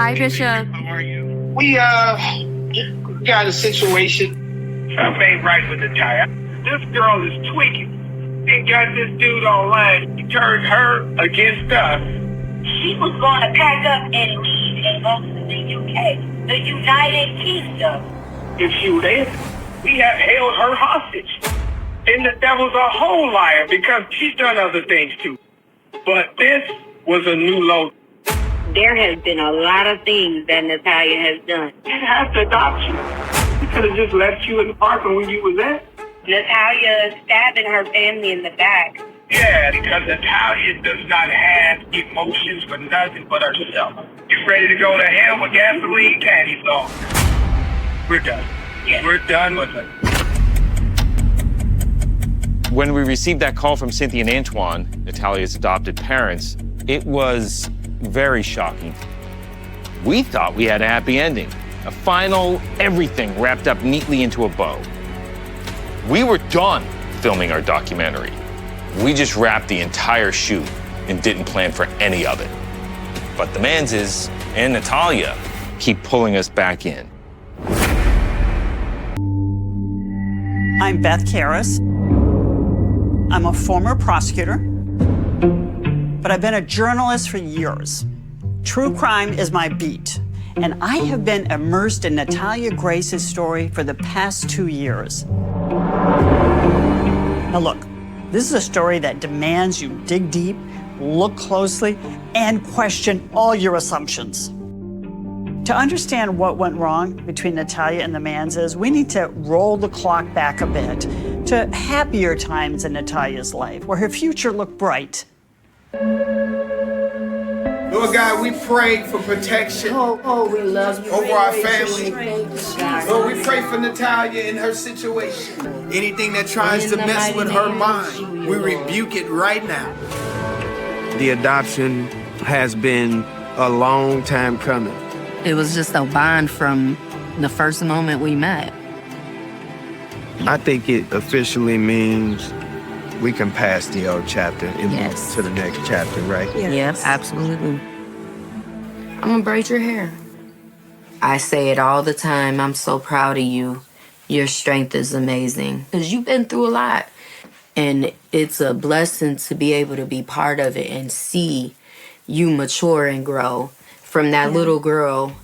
Hi, Bishop. How are you? We got a situation. Something ain't right with Natalia. This girl is tweaking. They got this dude online. He turned her against us. She was going to pack up and leave and go to the UK, the United Kingdom. If she was there, we had held her hostage. And the devil's a whole liar because she's done other things too. But this was a new low. There has been a lot of things that Natalia has done. She has to adopt you. She could have just left you in the park when you was there. Natalia stabbing her family in the back. Yeah, because Natalia does not have emotions for nothing but herself. You ready to go to hell with gasoline candy song? We're done. Yeah. We're done with it. When we received that call from Cynthia and Antoine, Natalia's adopted parents, it was very shocking. We thought we had a happy ending, a final everything wrapped up neatly into a bow. We were done filming our documentary. We just wrapped the entire shoot and didn't plan for any of it. But the Manses and Natalia keep pulling us back in. I'm Beth Karras. I'm a former prosecutor, but I've been a journalist for years. True crime is my beat, and I have been immersed in Natalia Grace's story for the past 2 years. Now look, this is a story that demands you dig deep, look closely, and question all your assumptions. To understand what went wrong between Natalia and the Manses, we need to roll the clock back a bit to happier times in Natalia's life, where her future looked bright. Lord God, we pray for protection we love you. over our family. Lord, we pray for Natalia in her situation. Anything that tries to mess with her mind, we rebuke it right now. The adoption has been a long time coming. It was just a bond from the first moment we met. I think it officially means we can pass the old chapter and move to the next chapter, right? Yes, absolutely. I'm gonna braid your hair. I say it all the time. I'm so proud of you. Your strength is amazing because you've been through a lot. And it's a blessing to be able to be part of it and see you mature and grow from that little girl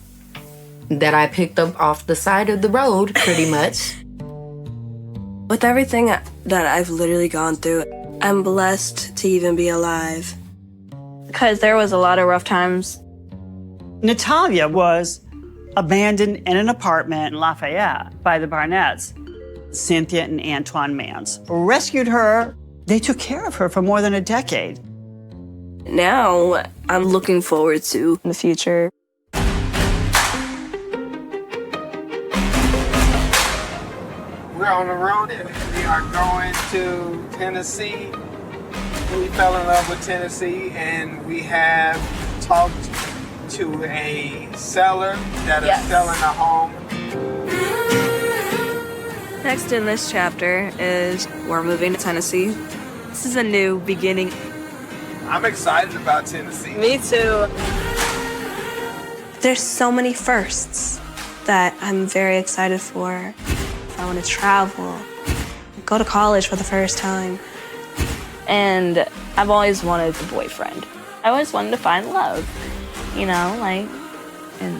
that I picked up off the side of the road, pretty much. With everything that I've literally gone through, I'm blessed to even be alive. Because there was a lot of rough times. Natalia was abandoned in an apartment in Lafayette by the Barnetts. Cynthia and Antoine Mans rescued her. They took care of her for more than a decade. Now, I'm looking forward to the future. We're on the road and we are going to Tennessee. We fell in love with Tennessee and we have talked to a seller that is selling a home. Next in this chapter is we're moving to Tennessee. This is a new beginning. I'm excited about Tennessee. Me too. There's so many firsts that I'm very excited for. I want to travel, go to college for the first time. And I've always wanted a boyfriend. I always wanted to find love, you know, and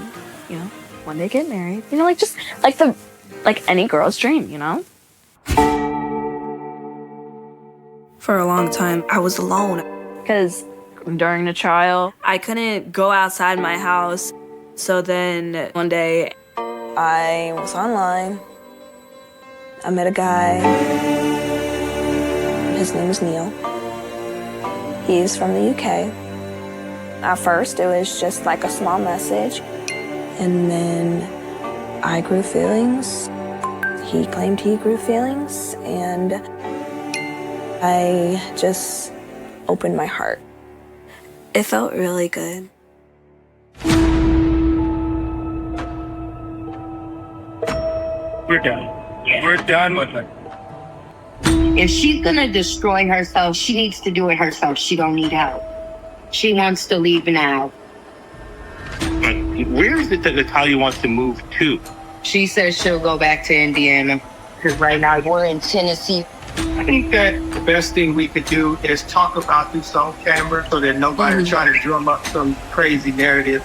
one day get married. You know, just like any girl's dream, you know? For a long time, I was alone. Because during the trial, I couldn't go outside my house. So then one day, I was online. I met a guy. His name is Neil. He's from the UK. At first, it was just like a small message. And then I grew feelings. He claimed he grew feelings. And I just opened my heart. It felt really good. We're done. We're done with it. If she's gonna destroy herself, she needs to do it herself. She don't need help. She wants to leave now. But Where is it that Natalia wants to move to? She says she'll go back to Indiana. Because right now we're in Tennessee. I think that the best thing we could do is talk about this on camera so that nobody try to drum up some crazy narrative.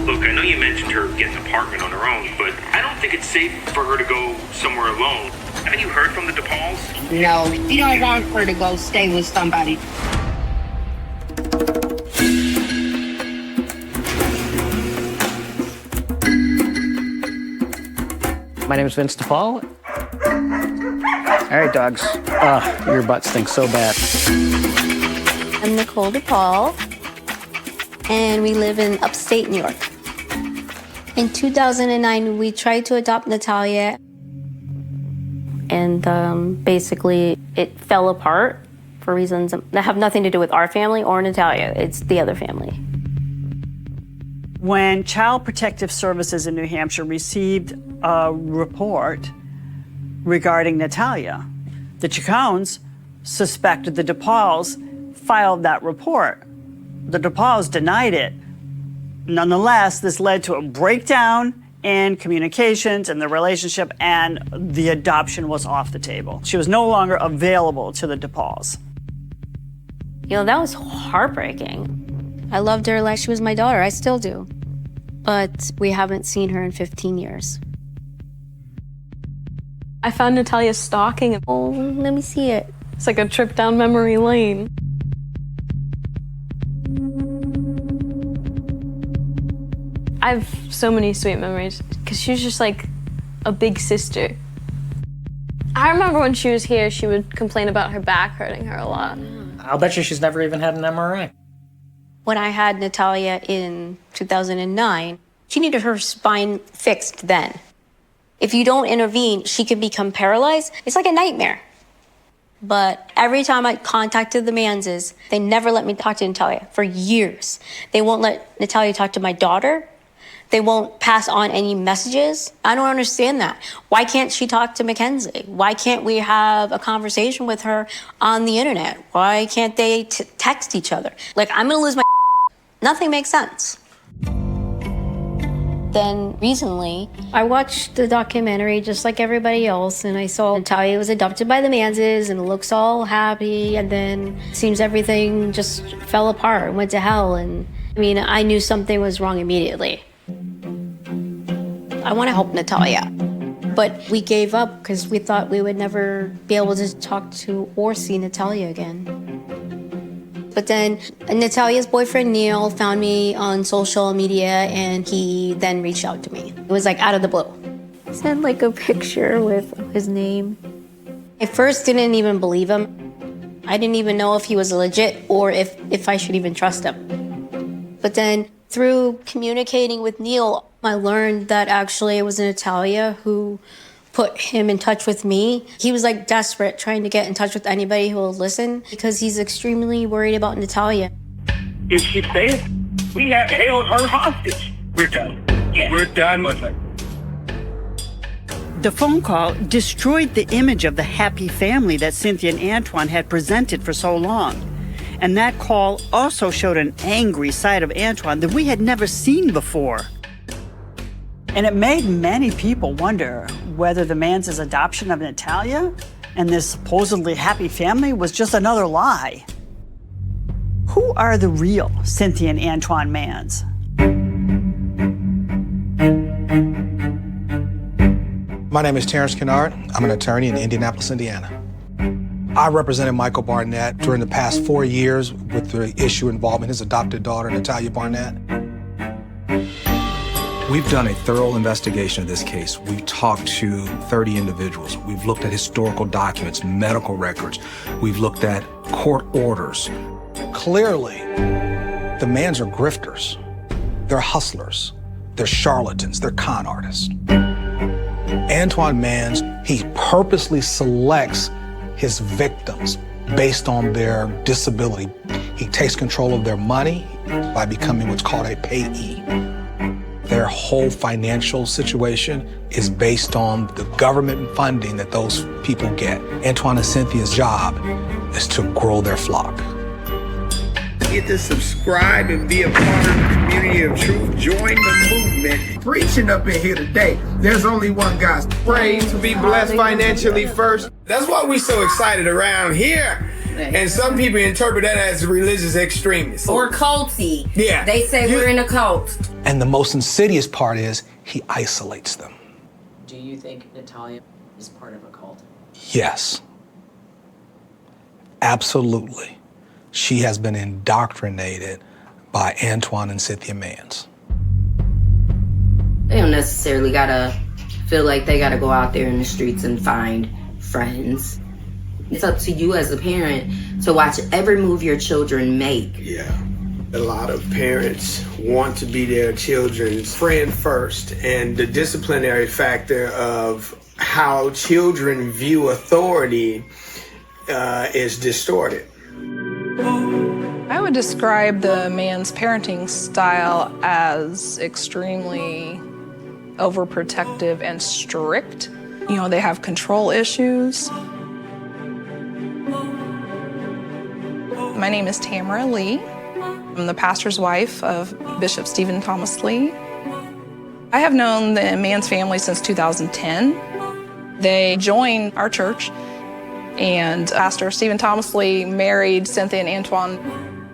Look, I know you mentioned her getting an apartment on her own, but I don't think it's safe for her to go somewhere alone. Haven't you heard from the DePauls? No, we don't want her to go stay with somebody. My name is Vince DePaul. All right, dogs. Your butt stinks so bad. I'm Nicole DePaul, and we live in upstate New York. In 2009, we tried to adopt Natalia. And basically, it fell apart for reasons that have nothing to do with our family or Natalia. It's the other family. When Child Protective Services in New Hampshire received a report regarding Natalia, the Chacones suspected the DePauls filed that report. The DePauls denied it. Nonetheless, this led to a breakdown in communications and the relationship, and the adoption was off the table. She was no longer available to the DePauls. You know, that was heartbreaking. I loved her like she was my daughter. I still do. But we haven't seen her in 15 years. I found Natalia stalking. Oh, let me see it. It's like a trip down memory lane. I have so many sweet memories because she was just like a big sister. I remember when she was here, she would complain about her back hurting her a lot. I'll bet you she's never even had an MRI. When I had Natalia in 2009, she needed her spine fixed then. If you don't intervene, she could become paralyzed. It's like a nightmare. But every time I contacted the Manses, they never let me talk to Natalia for years. They won't let Natalia talk to my daughter. They won't pass on any messages. I don't understand that. Why can't she talk to Mackenzie? Why can't we have a conversation with her on the internet? Why can't they text each other? Like, I'm gonna lose my Nothing makes sense. Then recently, I watched the documentary just like everybody else, and I saw Natalia was adopted by the Manses and looks all happy, and then it seems everything just fell apart and went to hell. And I mean, I knew something was wrong immediately. I want to help Natalia, but we gave up because we thought we would never be able to talk to or see Natalia again. But then Natalia's boyfriend, Neil, found me on social media, and he then reached out to me. It was like out of the blue. He sent like a picture with his name. I first didn't even believe him. I didn't even know if he was legit or if I should even trust him. But then through communicating with Neil, I learned that actually it was Natalia who put him in touch with me. He was like desperate, trying to get in touch with anybody who will listen because he's extremely worried about Natalia. If she says we have held her hostage, we're done. Yeah. We're done with her. The phone call destroyed the image of the happy family that Cynthia and Antoine had presented for so long. And that call also showed an angry side of Antoine that we had never seen before. And it made many people wonder whether the Manses' adoption of Natalia and this supposedly happy family was just another lie. Who are the real Cynthia and Antoine Mans? My name is Terrence Kennard. I'm an attorney in Indianapolis, Indiana. I represented Michael Barnett during the past 4 years with the issue involving his adopted daughter, Natalia Barnett. We've done a thorough investigation of this case. We've talked to 30 individuals. We've looked at historical documents, medical records. We've looked at court orders. Clearly, the Mans are grifters. They're hustlers. They're charlatans. They're con artists. Antoine Mans, he purposely selects his victims based on their disability. He takes control of their money by becoming what's called a payee. Their whole financial situation is based on the government funding that those people get. Antoine and Cynthia's job is to grow their flock. forget to subscribe and be a part of the community of truth. Join the movement. Preaching up in here today. There's only one God. Pray to be blessed financially first. That's why we're so excited around here. And some people interpret that as religious extremists. Or culty. Yeah. They say we're in a cult. And the most insidious part is he isolates them. Do you think Natalia is part of a cult? Yes. Absolutely. She has been indoctrinated by Antoine and Cynthia Mans. They don't necessarily gotta feel like they gotta go out there in the streets and find friends. It's up to you as a parent to watch every move your children make. Yeah. A lot of parents want to be their children's friend first, and the disciplinary factor of how children view authority is distorted. I would describe the man's parenting style as extremely overprotective and strict. You know, they have control issues. My name is Tamara Lee. I'm the pastor's wife of Bishop Stephen Thomas Lee. I have known the Mans family since 2010. They joined our church, and Pastor Stephen Thomas Lee married Cynthia and Antoine.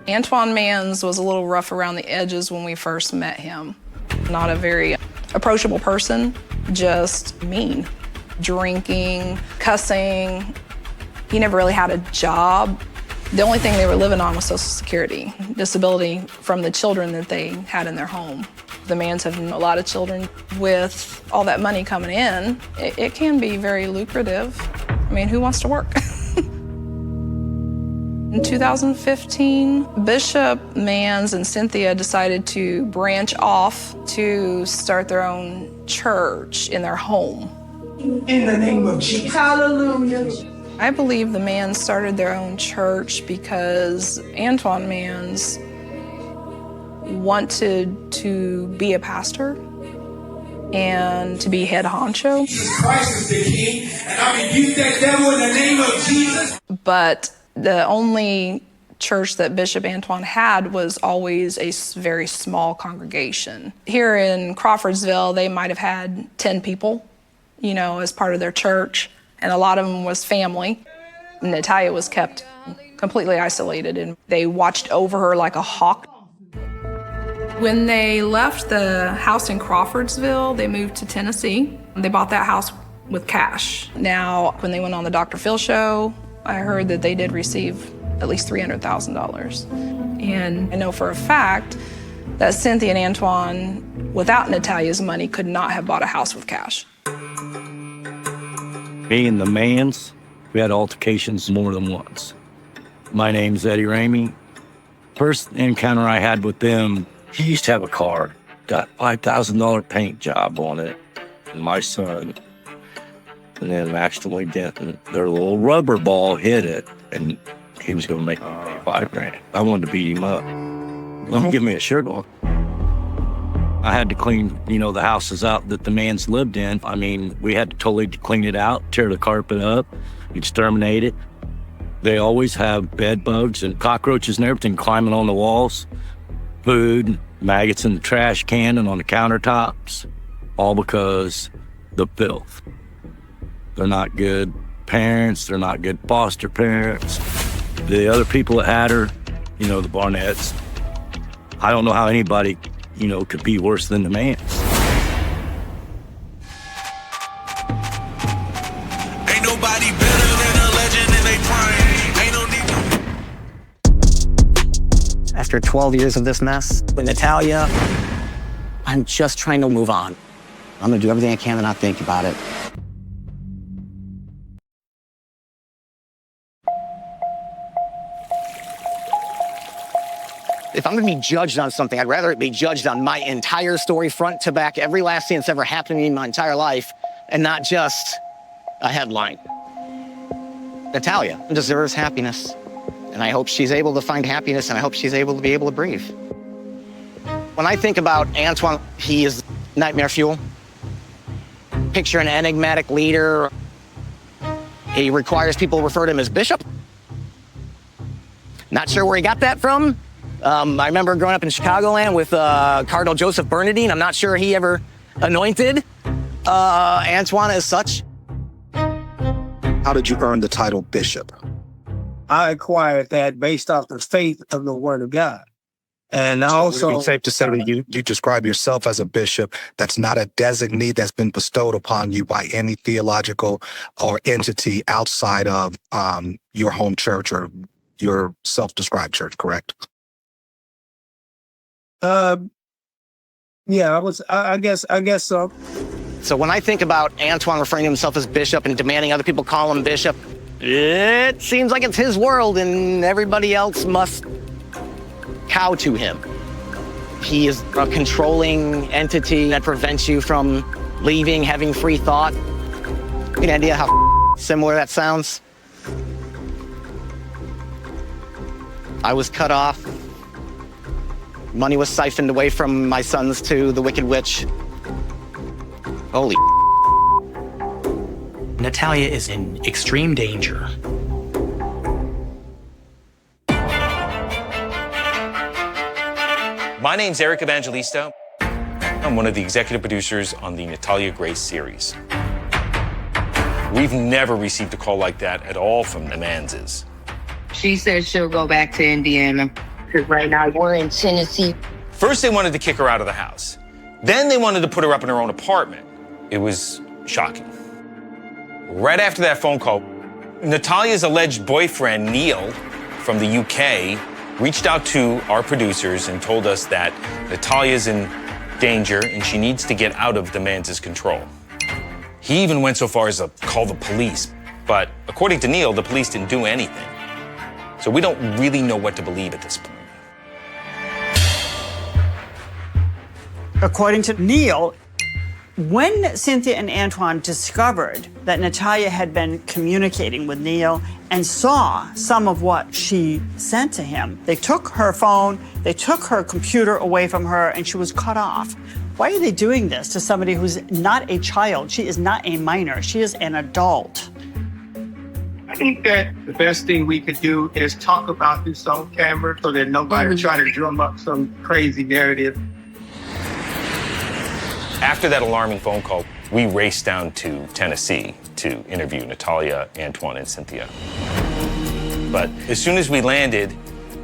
Antoine Mans was a little rough around the edges when we first met him. Not a very approachable person, just mean. Drinking, cussing. He never really had a job. The only thing they were living on was Social Security, disability from the children that they had in their home. The Mans have a lot of children. With all that money coming in, it can be very lucrative. I mean, who wants to work? In 2015, Bishop Mans and Cynthia decided to branch off to start their own church in their home. In the name of Jesus. Hallelujah. I believe the Mans started their own church because Antoine Mans wanted to be a pastor and to be head honcho. Jesus Christ is the King, and I rebuke that devil in the name of Jesus. But the only church that Bishop Antoine had was always a very small congregation. Here in Crawfordsville, they might have had 10 people, you know, as part of their church. And a lot of them was family. Natalia was kept completely isolated, and they watched over her like a hawk. When they left the house in Crawfordsville, they moved to Tennessee. They bought that house with cash. Now, when they went on the Dr. Phil show, I heard that they did receive at least $300,000. And I know for a fact that Cynthia and Antoine, without Natalia's money, could not have bought a house with cash. Me and the Mans, we had altercations more than once. My name's Eddie Ramey. First encounter I had with them, he used to have a car, got $5,000 paint job on it, and my son. And then accidentally their little rubber ball hit it, and he was gonna make $5,000. I wanted to beat him up. Don't give me a shirt on. I had to clean, you know, the houses out that the Mans lived in. I mean, we had to totally clean it out, tear the carpet up, exterminate it. They always have bed bugs and cockroaches and everything climbing on the walls, food, maggots in the trash can and on the countertops, all because the filth. They're not good parents. They're not good foster parents. The other people that had her, you know, the Barnetts, I don't know how anybody, you know, could be worse than the Mans. Ain't nobody better than a legend in they prime. Ain't no need. After 12 years of this mess with Natalia, I'm just trying to move on. I'm gonna do everything I can to not think about it. If I'm gonna be judged on something, I'd rather it be judged on my entire story, front to back, every last thing that's ever happened to me in my entire life, and not just a headline. Natalia deserves happiness, and I hope she's able to find happiness, and I hope she's able to breathe. When I think about Antoine, he is nightmare fuel. Picture an enigmatic leader. He requires people to refer to him as Bishop. Not sure where he got that from, I remember growing up in Chicagoland with Cardinal Joseph Bernardine. I'm not sure he ever anointed Antoine as such. How did you earn the title bishop? I acquired that based off the faith of the Word of God. And also, would it be safe to say that you describe yourself as a bishop that's not a designee that's been bestowed upon you by any theological or entity outside of your home church or your self-described church, correct? Yeah, I guess so. So when I think about Antoine referring to himself as bishop and demanding other people call him bishop, it seems like it's his world and everybody else must cow to him. He is a controlling entity that prevents you from leaving, having free thought. You have any idea how similar that sounds? I was cut off. Money was siphoned away from my sons to the Wicked Witch. Holy. Natalia is in extreme danger. My name's Eric Evangelista. I'm one of the executive producers on the Natalia Grace series. We've never received a call like that at all from the Manses. She said she'll go back to Indiana because right now we're in Tennessee. First, they wanted to kick her out of the house. Then they wanted to put her up in her own apartment. It was shocking. Right after that phone call, Natalia's alleged boyfriend, Neil, from the UK, reached out to our producers and told us that Natalia's in danger and she needs to get out of the Manses' control. He even went so far as to call the police, but according to Neil, the police didn't do anything. So we don't really know what to believe at this point. According to Neil, when Cynthia and Antoine discovered that Natalia had been communicating with Neil and saw some of what she sent to him, they took her phone, they took her computer away from her, and she was cut off. Why are they doing this to somebody who's not a child? She is not a minor. She is an adult. I think that the best thing we could do is talk about this on camera so that nobody try to drum up some crazy narrative. After that alarming phone call, we raced down to Tennessee to interview Natalia, Antoine, and Cynthia. But as soon as we landed,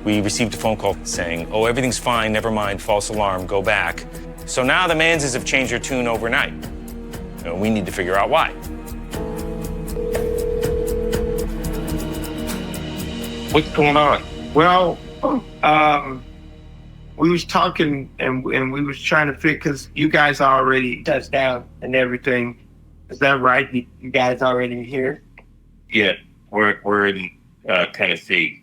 we received a phone call saying, oh, everything's fine, never mind, false alarm, go back. So now the Manses have changed their tune overnight. And we need to figure out why. What's going on? Well, we was talking and we was trying to figure, because you guys are already touched down and everything. Is that right? You guys already here? Yeah, we're in Tennessee.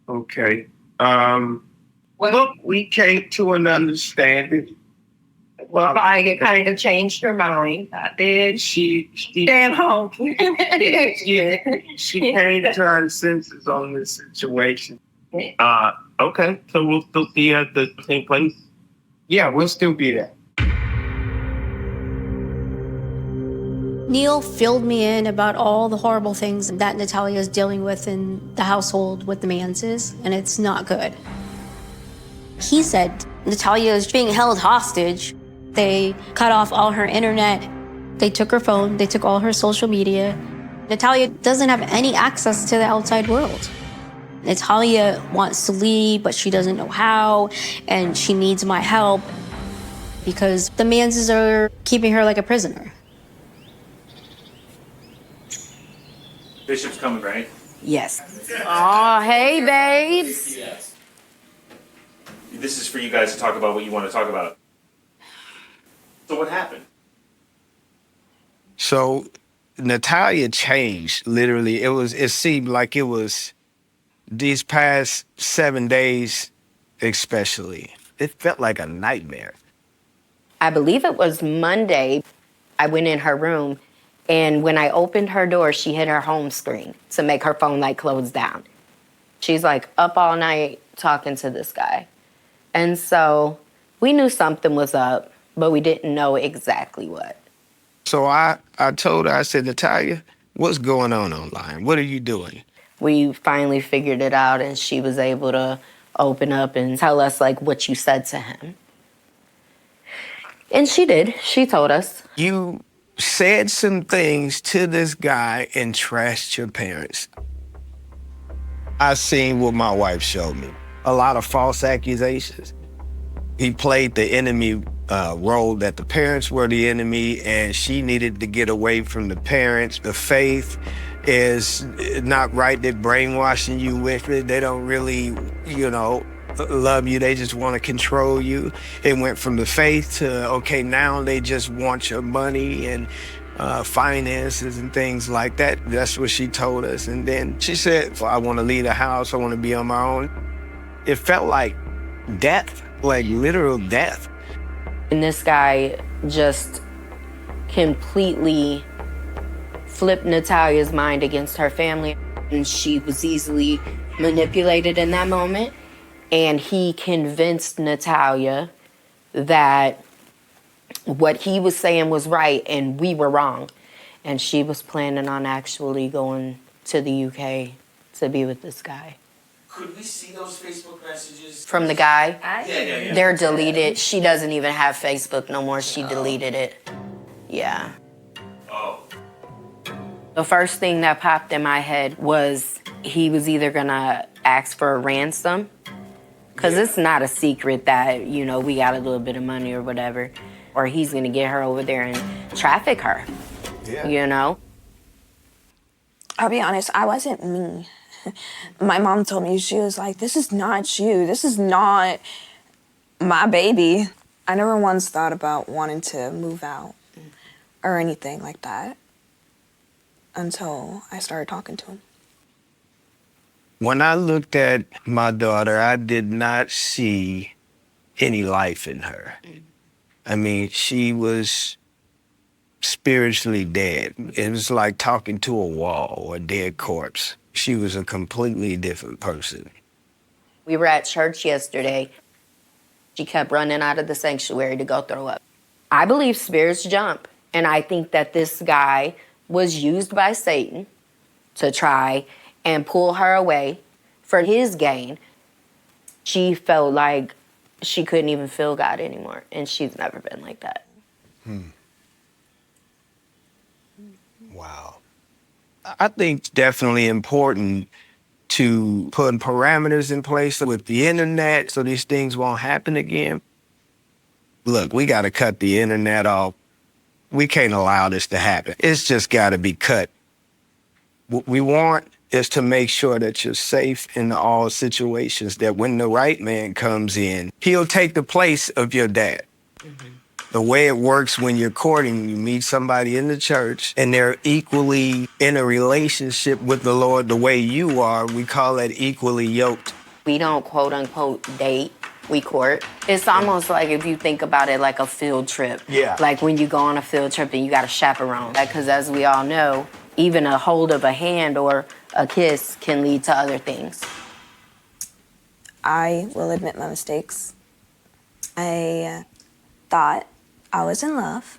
Okay. Look, we came to an understanding. Well, I kind of changed her mind. I did. She Stand home. she came to her senses on this situation. Okay, so we'll still be at the same place? Yeah, we'll still be there. Neil filled me in about all the horrible things that Natalia is dealing with in the household with the Manses, and it's not good. He said Natalia is being held hostage. They cut off all her internet. They took her phone. They took all her social media. Natalia doesn't have any access to the outside world. Natalia wants to leave, but she doesn't know how, and she needs my help because the Manses are keeping her like a prisoner. Bishop's coming, right? Yes. Oh, hey, babes. Yes. This is for you guys to talk about what you want to talk about. So what happened? So Natalia changed, literally. It seemed like it was these past 7 days especially. It felt like a nightmare. I believe it was Monday. I went in her room, and when I opened her door, she hit her home screen to make her phone light close down. She's like up all night talking to this guy. And so we knew something was up, but we didn't know exactly what. So I told her, I said, Natalia, what's going on online? What are you doing? We finally figured it out, and she was able to open up and tell us like what you said to him. And she did. She told us. You said some things to this guy and trashed your parents. I seen what my wife showed me. A lot of false accusations. He played the enemy role, that the parents were the enemy and she needed to get away from the parents. The faith is not right. They're brainwashing you with it. They don't really, love you. They just want to control you. It went from the faith to, okay, now they just want your money and finances and things like that. That's what she told us. And then she said, I want to leave the house. I want to be on my own. It felt like death, like literal death. And this guy just completely flipped Natalia's mind against her family. And she was easily manipulated in that moment. And he convinced Natalia that what he was saying was right and we were wrong. And she was planning on actually going to the UK to be with this guy. Could we see those Facebook messages? From the guy? Yeah. They're deleted. She doesn't even have Facebook no more. She deleted it. Yeah. Oh. The first thing that popped in my head was he was either gonna ask for a ransom, because it's not a secret that, we got a little bit of money or whatever, or he's gonna get her over there and traffic her, I'll be honest, I wasn't me. My mom told me, she was like, this is not you. This is not my baby. I never once thought about wanting to move out or anything like that until I started talking to him. When I looked at my daughter, I did not see any life in her. I mean, she was spiritually dead. It was like talking to a wall or a dead corpse. She was a completely different person. We were at church yesterday. She kept running out of the sanctuary to go throw up. I believe spirits jump, and I think that this guy was used by Satan to try and pull her away for his gain. She felt like she couldn't even feel God anymore, and she's never been like that. Wow. I think it's definitely important to put parameters in place with the internet so these things won't happen again. Look, we got to cut the internet off. We can't allow this to happen. It's just got to be cut. What we want is to make sure that you're safe in all situations, that when the right man comes in, he'll take the place of your dad. The way it works when you're courting, you meet somebody in the church and they're equally in a relationship with the Lord the way you are. We call that equally yoked. We don't quote unquote date, we court. It's almost like, if you think about it, like a field trip. Yeah. Like when you go on a field trip and you got a chaperone. Because as we all know, even a hold of a hand or a kiss can lead to other things. I will admit my mistakes. I thought I was in love,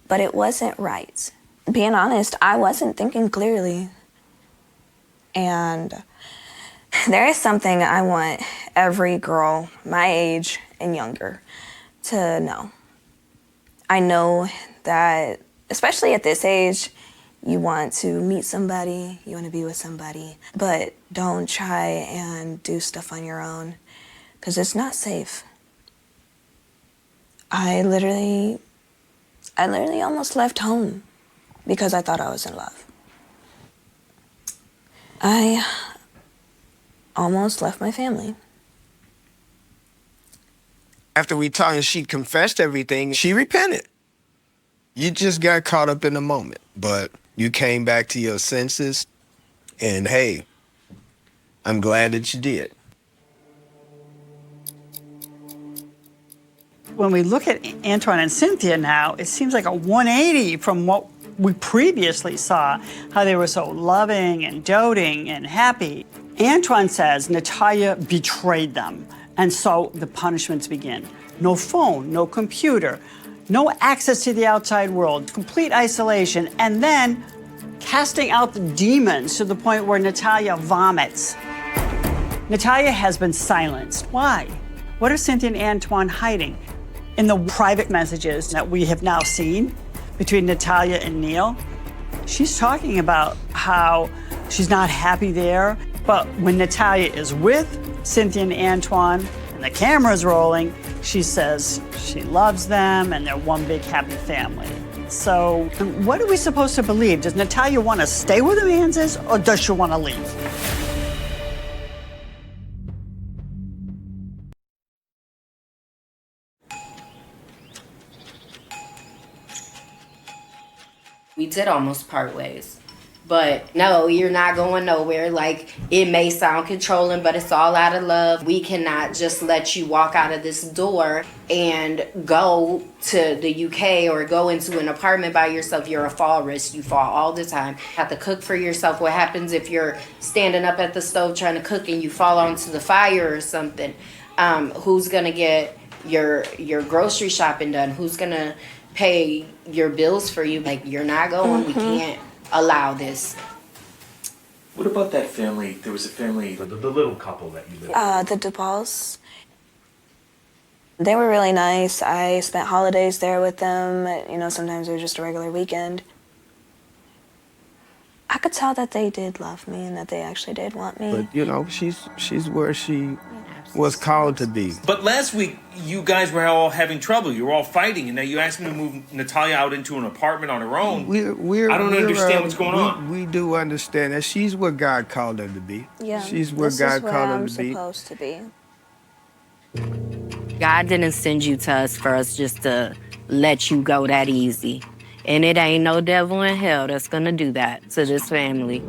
but it wasn't right. Being honest, I wasn't thinking clearly. And there is something I want every girl my age and younger to know. I know that, especially at this age, you want to meet somebody, you want to be with somebody, but don't try and do stuff on your own, because it's not safe. I literally almost left home because I thought I was in love. I almost left my family. After we talked and she confessed everything, she repented. You just got caught up in the moment, but you came back to your senses, and hey, I'm glad that you did. When we look at Antoine and Cynthia now, it seems like a 180 from what we previously saw, how they were so loving and doting and happy. Antoine says Natalia betrayed them, and so the punishments begin. No phone, no computer, no access to the outside world, complete isolation, and then casting out the demons to the point where Natalia vomits. Natalia has been silenced. Why? What are Cynthia and Antoine hiding? In the private messages that we have now seen between Natalia and Neil, she's talking about how she's not happy there. But when Natalia is with Cynthia and Antoine and the camera's rolling, she says she loves them and they're one big happy family. So what are we supposed to believe? Does Natalia want to stay with the Manses or does she want to leave? We did almost part ways. But no, you're not going nowhere. Like, it may sound controlling, but it's all out of love. We cannot just let you walk out of this door and go to the UK or go into an apartment by yourself. You're a fall risk. You fall all the time. You have to cook for yourself. What happens if you're standing up at the stove trying to cook and you fall onto the fire or something? Who's gonna get your grocery shopping done? Who's gonna pay your bills for you? Like, you're not going. We can't allow this. What about that family? There was a family, the little couple that you lived with. The DePauls. They were really nice. I spent holidays there with them. You know, sometimes it was just a regular weekend. I could tell that they did love me and that they actually did want me. But, you know, she's where she was called to be. But last week, you guys were all having trouble. You were all fighting, and now you asked me to move Natalia out into an apartment on her own. I don't understand what's going on. We do understand that she's where God called her to be. Yeah, she's where God called her to be. Supposed to be. God didn't send you to us for us just to let you go that easy. And it ain't no devil in hell that's gonna do that to this family.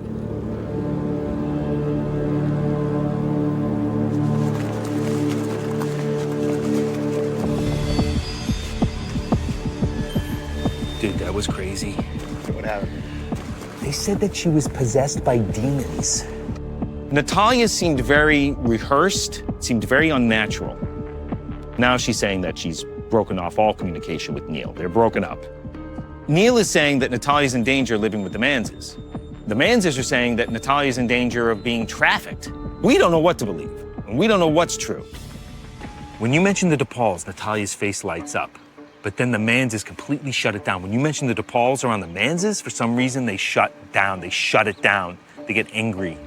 Dude, that was crazy. What happened? They said that she was possessed by demons. Natalia seemed very rehearsed, seemed very unnatural. Now she's saying that she's broken off all communication with Neil. They're broken up. Neil is saying that Natalia's in danger living with the Manses. The Manses are saying that Natalia's in danger of being trafficked. We don't know what to believe, and we don't know what's true. When you mention the DePauls, Natalia's face lights up. But then the Manses completely shut it down. When you mention the DePauls around the Manses, for some reason they shut down. They shut it down. They get angry.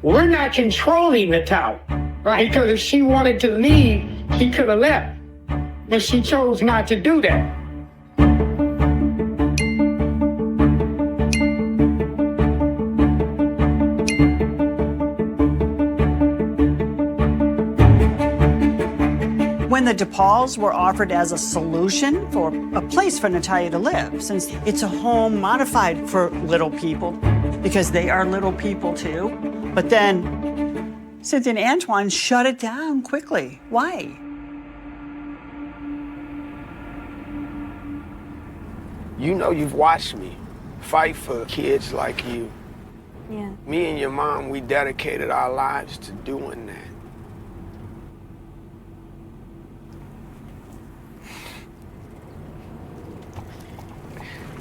We're not controlling Natalia, right? Because if she wanted to leave, she could have left. But she chose not to do that. When the DePauls were offered as a solution for a place for Natalia to live, since it's a home modified for little people, because they are little people too. But then Cynthia and Antoine shut it down quickly. Why? You know, you've watched me fight for kids like you. Yeah. Me and your mom, we dedicated our lives to doing that.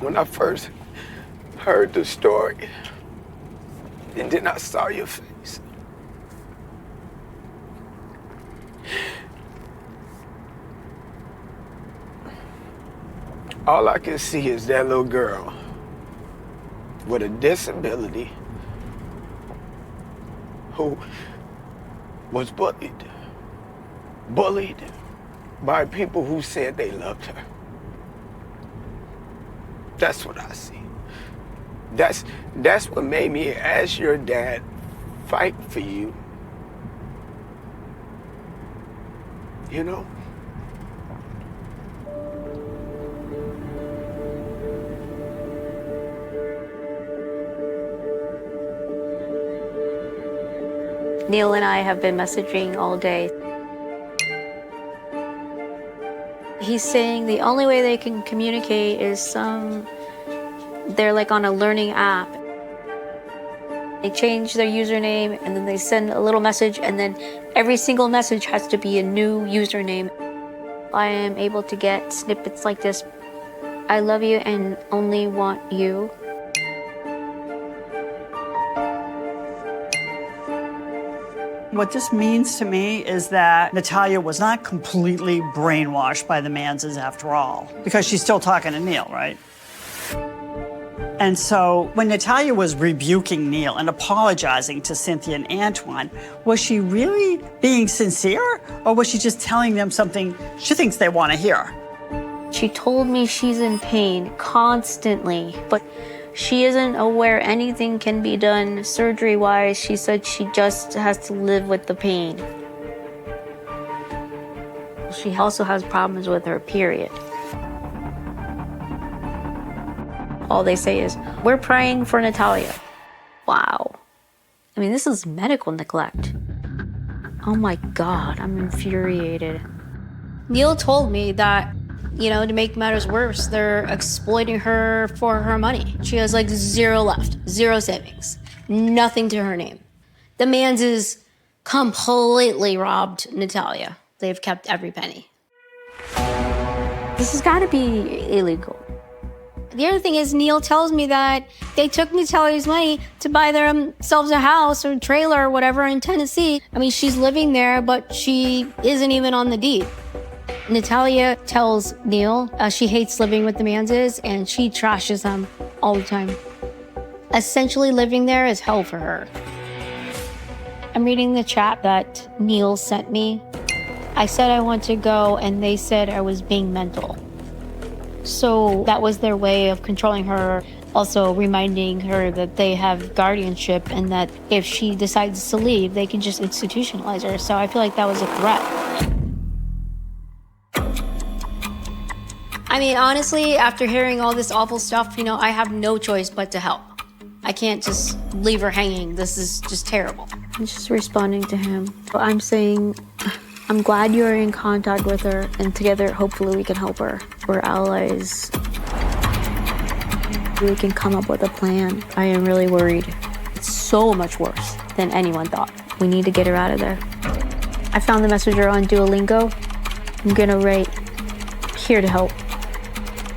When I first heard the story, and then I saw your face, all I can see is that little girl with a disability who was bullied by people who said they loved her. That's what I see. That's what made me, as your dad, fight for you. You know? Neil and I have been messaging all day. He's saying the only way they can communicate is they're like on a learning app. They change their username and then they send a little message and then every single message has to be a new username. I am able to get snippets like this. I love you and only want you. What this means to me is that Natalia was not completely brainwashed by the Manses after all, because she's still talking to Neil, right? And so when Natalia was rebuking Neil and apologizing to Cynthia and Antoine, was she really being sincere, or was she just telling them something she thinks they want to hear? She told me she's in pain constantly, but she isn't aware anything can be done surgery-wise. She said she just has to live with the pain. She also has problems with her period. All they say is, we're praying for Natalia. Wow. I mean, this is medical neglect. Oh my God, I'm infuriated. Neil told me that, you know, to make matters worse, they're exploiting her for her money. She has like zero left, zero savings, nothing to her name. The Manses completely robbed Natalia. They've kept every penny. This has got to be illegal. The other thing is Neil tells me that they took Natalia's money to buy themselves a house or trailer or whatever in Tennessee. I mean, she's living there, but she isn't even on the deed. Natalia tells Neil she hates living with the Manses and she trashes them all the time. Essentially, living there is hell for her. I'm reading the chat that Neil sent me. I said I want to go and they said I was being mental. So that was their way of controlling her, also reminding her that they have guardianship and that if she decides to leave, they can just institutionalize her. So I feel like that was a threat. I mean, honestly, after hearing all this awful stuff, you know, I have no choice but to help. I can't just leave her hanging. This is just terrible. I'm just responding to him. I'm saying, I'm glad you're in contact with her, and together, hopefully, we can help her. We're allies. We can come up with a plan. I am really worried. It's so much worse than anyone thought. We need to get her out of there. I found the messenger on Duolingo. I'm gonna write, here to help.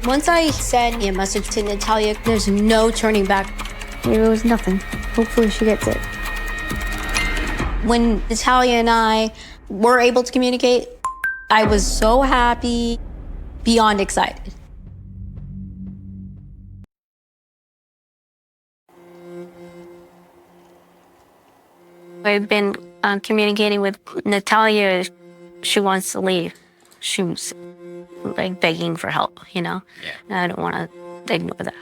Once I send a message to Natalia, there's no turning back. There was nothing. Hopefully she gets it. When Natalia and I were able to communicate, I was so happy, beyond excited. I've been communicating with Natalia. She wants to leave. She was like begging for help, you know? Yeah. I don't want to ignore that.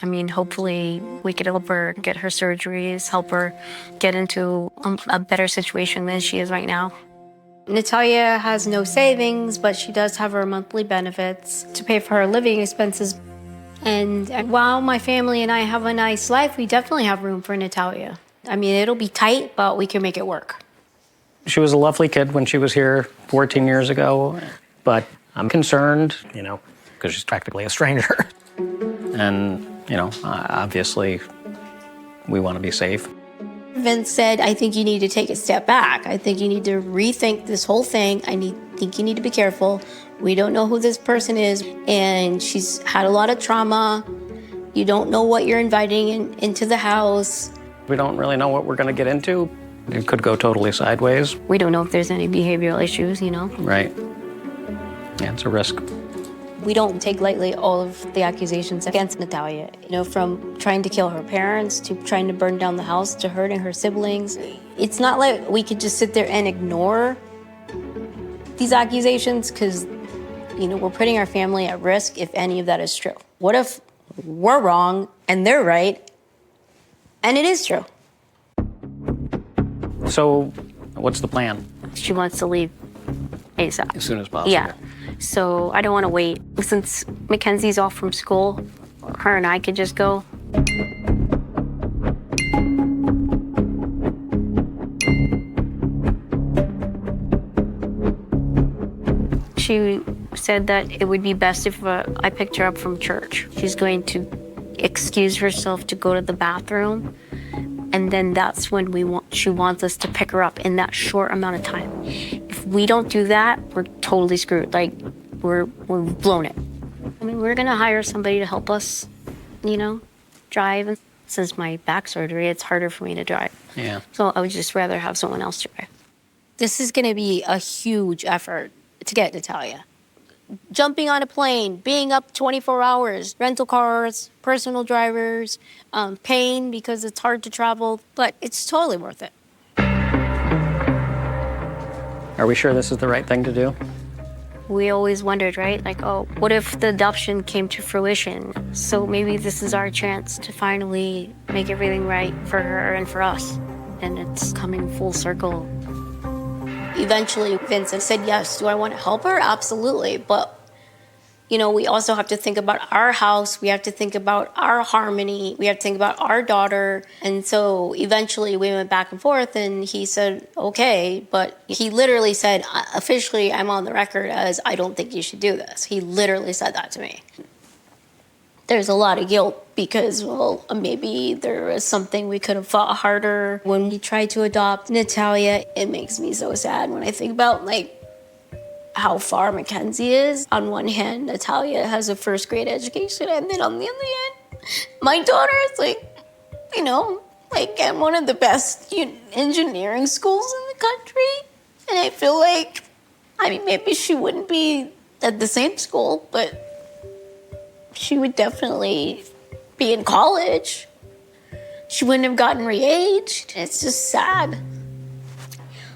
I mean, hopefully we could help her get her surgeries, help her get into a better situation than she is right now. Natalia has no savings, but she does have her monthly benefits to pay for her living expenses. And while my family and I have a nice life, we definitely have room for Natalia. I mean, it'll be tight, but we can make it work. She was a lovely kid when she was here 14 years ago, but I'm concerned, you know, because she's practically a stranger. And, you know, obviously we want to be safe. Vince said, I think you need to take a step back. I think you need to rethink this whole thing. Think you need to be careful. We don't know who this person is, and she's had a lot of trauma. You don't know what you're inviting into the house. We don't really know what we're going to get into. It could go totally sideways. We don't know if there's any behavioral issues, you know? Right. Yeah, it's a risk. We don't take lightly all of the accusations against Natalia, you know, from trying to kill her parents to trying to burn down the house to hurting her siblings. It's not like we could just sit there and ignore these accusations because, you know, we're putting our family at risk if any of that is true. What if we're wrong and they're right and it is true? So what's the plan? She wants to leave ASAP. As soon as possible. Yeah. So I don't want to wait. Since Mackenzie's off from school, her and I could just go. She said that it would be best if I picked her up from church. She's going to excuse herself to go to the bathroom, and then that's when she wants us to pick her up in that short amount of time. If we don't do that, we're totally screwed. Like, we've blown it. I mean, we're gonna hire somebody to help us, you know, drive. since my back surgery, it's harder for me to drive. Yeah. So I would just rather have someone else drive. This is going to be a huge effort to get Natalia. Jumping on a plane, being up 24 hours, rental cars, personal drivers, pain because it's hard to travel, but it's totally worth it. Are we sure this is the right thing to do? We always wondered, right? Like, oh, what if the adoption came to fruition? So maybe this is our chance to finally make everything right for her and for us. And it's coming full circle. Eventually, Vincent said yes. Do I want to help her? Absolutely. But, you know, we also have to think about our house. We have to think about our harmony. We have to think about our daughter. And so eventually we went back and forth and he said, okay. But he literally said, officially, I'm on the record as I don't think you should do this. He literally said that to me. There's a lot of guilt because, well, maybe there was something we could have fought harder. When we tried to adopt Natalia, it makes me so sad when I think about, like, how far Mackenzie is. On one hand, Natalia has a first grade education, and then on the other hand, my daughter is, like, you know, like at one of the best engineering schools in the country. And I feel like, I mean, maybe she wouldn't be at the same school, but she would definitely be in college. She wouldn't have gotten re-aged. It's just sad.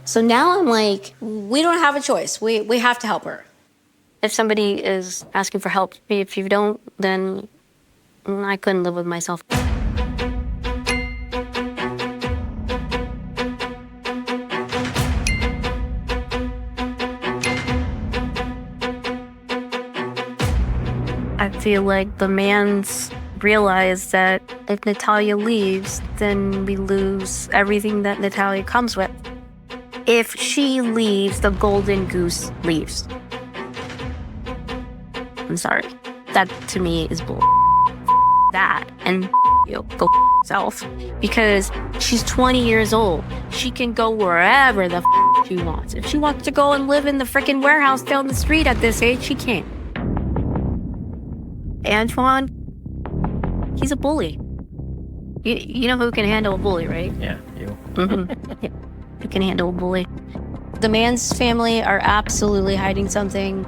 So now I'm like, we don't have a choice. We have to help her. If somebody is asking for help, if you don't, then I couldn't live with myself. I feel like the man's realized that if Natalia leaves, then we lose everything that Natalia comes with. If she leaves, the golden goose leaves. I'm sorry. That to me is bull. That and you go yourself. Because she's 20 years old. She can go wherever the she wants. If she wants to go and live in the freaking warehouse down the street at this age, she can. Antoine, he's a bully. You know who can handle a bully, right? Yeah, you. Mm-hmm. Yeah, who can handle a bully. The man's family are absolutely hiding something,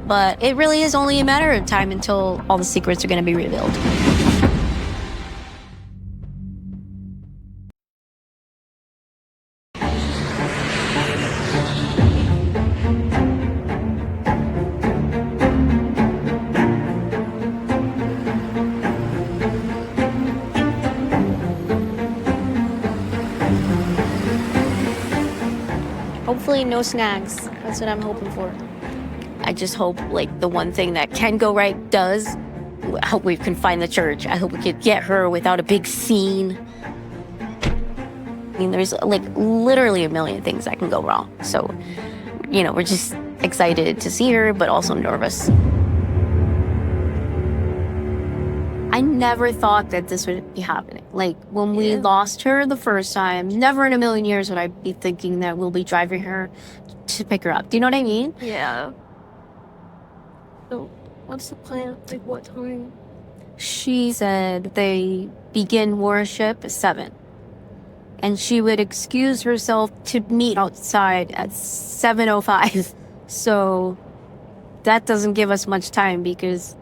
but it really is only a matter of time until all the secrets are going to be revealed. Hopefully no snags. That's what I'm hoping for. I just hope, like, the one thing that can go right does. I hope we can find the church. I hope we could get her without a big scene. I mean, there's, like, literally a million things that can go wrong. So, you know, we're just excited to see her, but also nervous. I never thought that this would be happening. Like, when we lost her the first time, never in a million years would I be thinking that we'll be driving her to pick her up. Do you know what I mean? Yeah. So, what's the plan? Like, what time? She said they begin worship at 7. And she would excuse herself to meet outside at 7:05. So, that doesn't give us much time because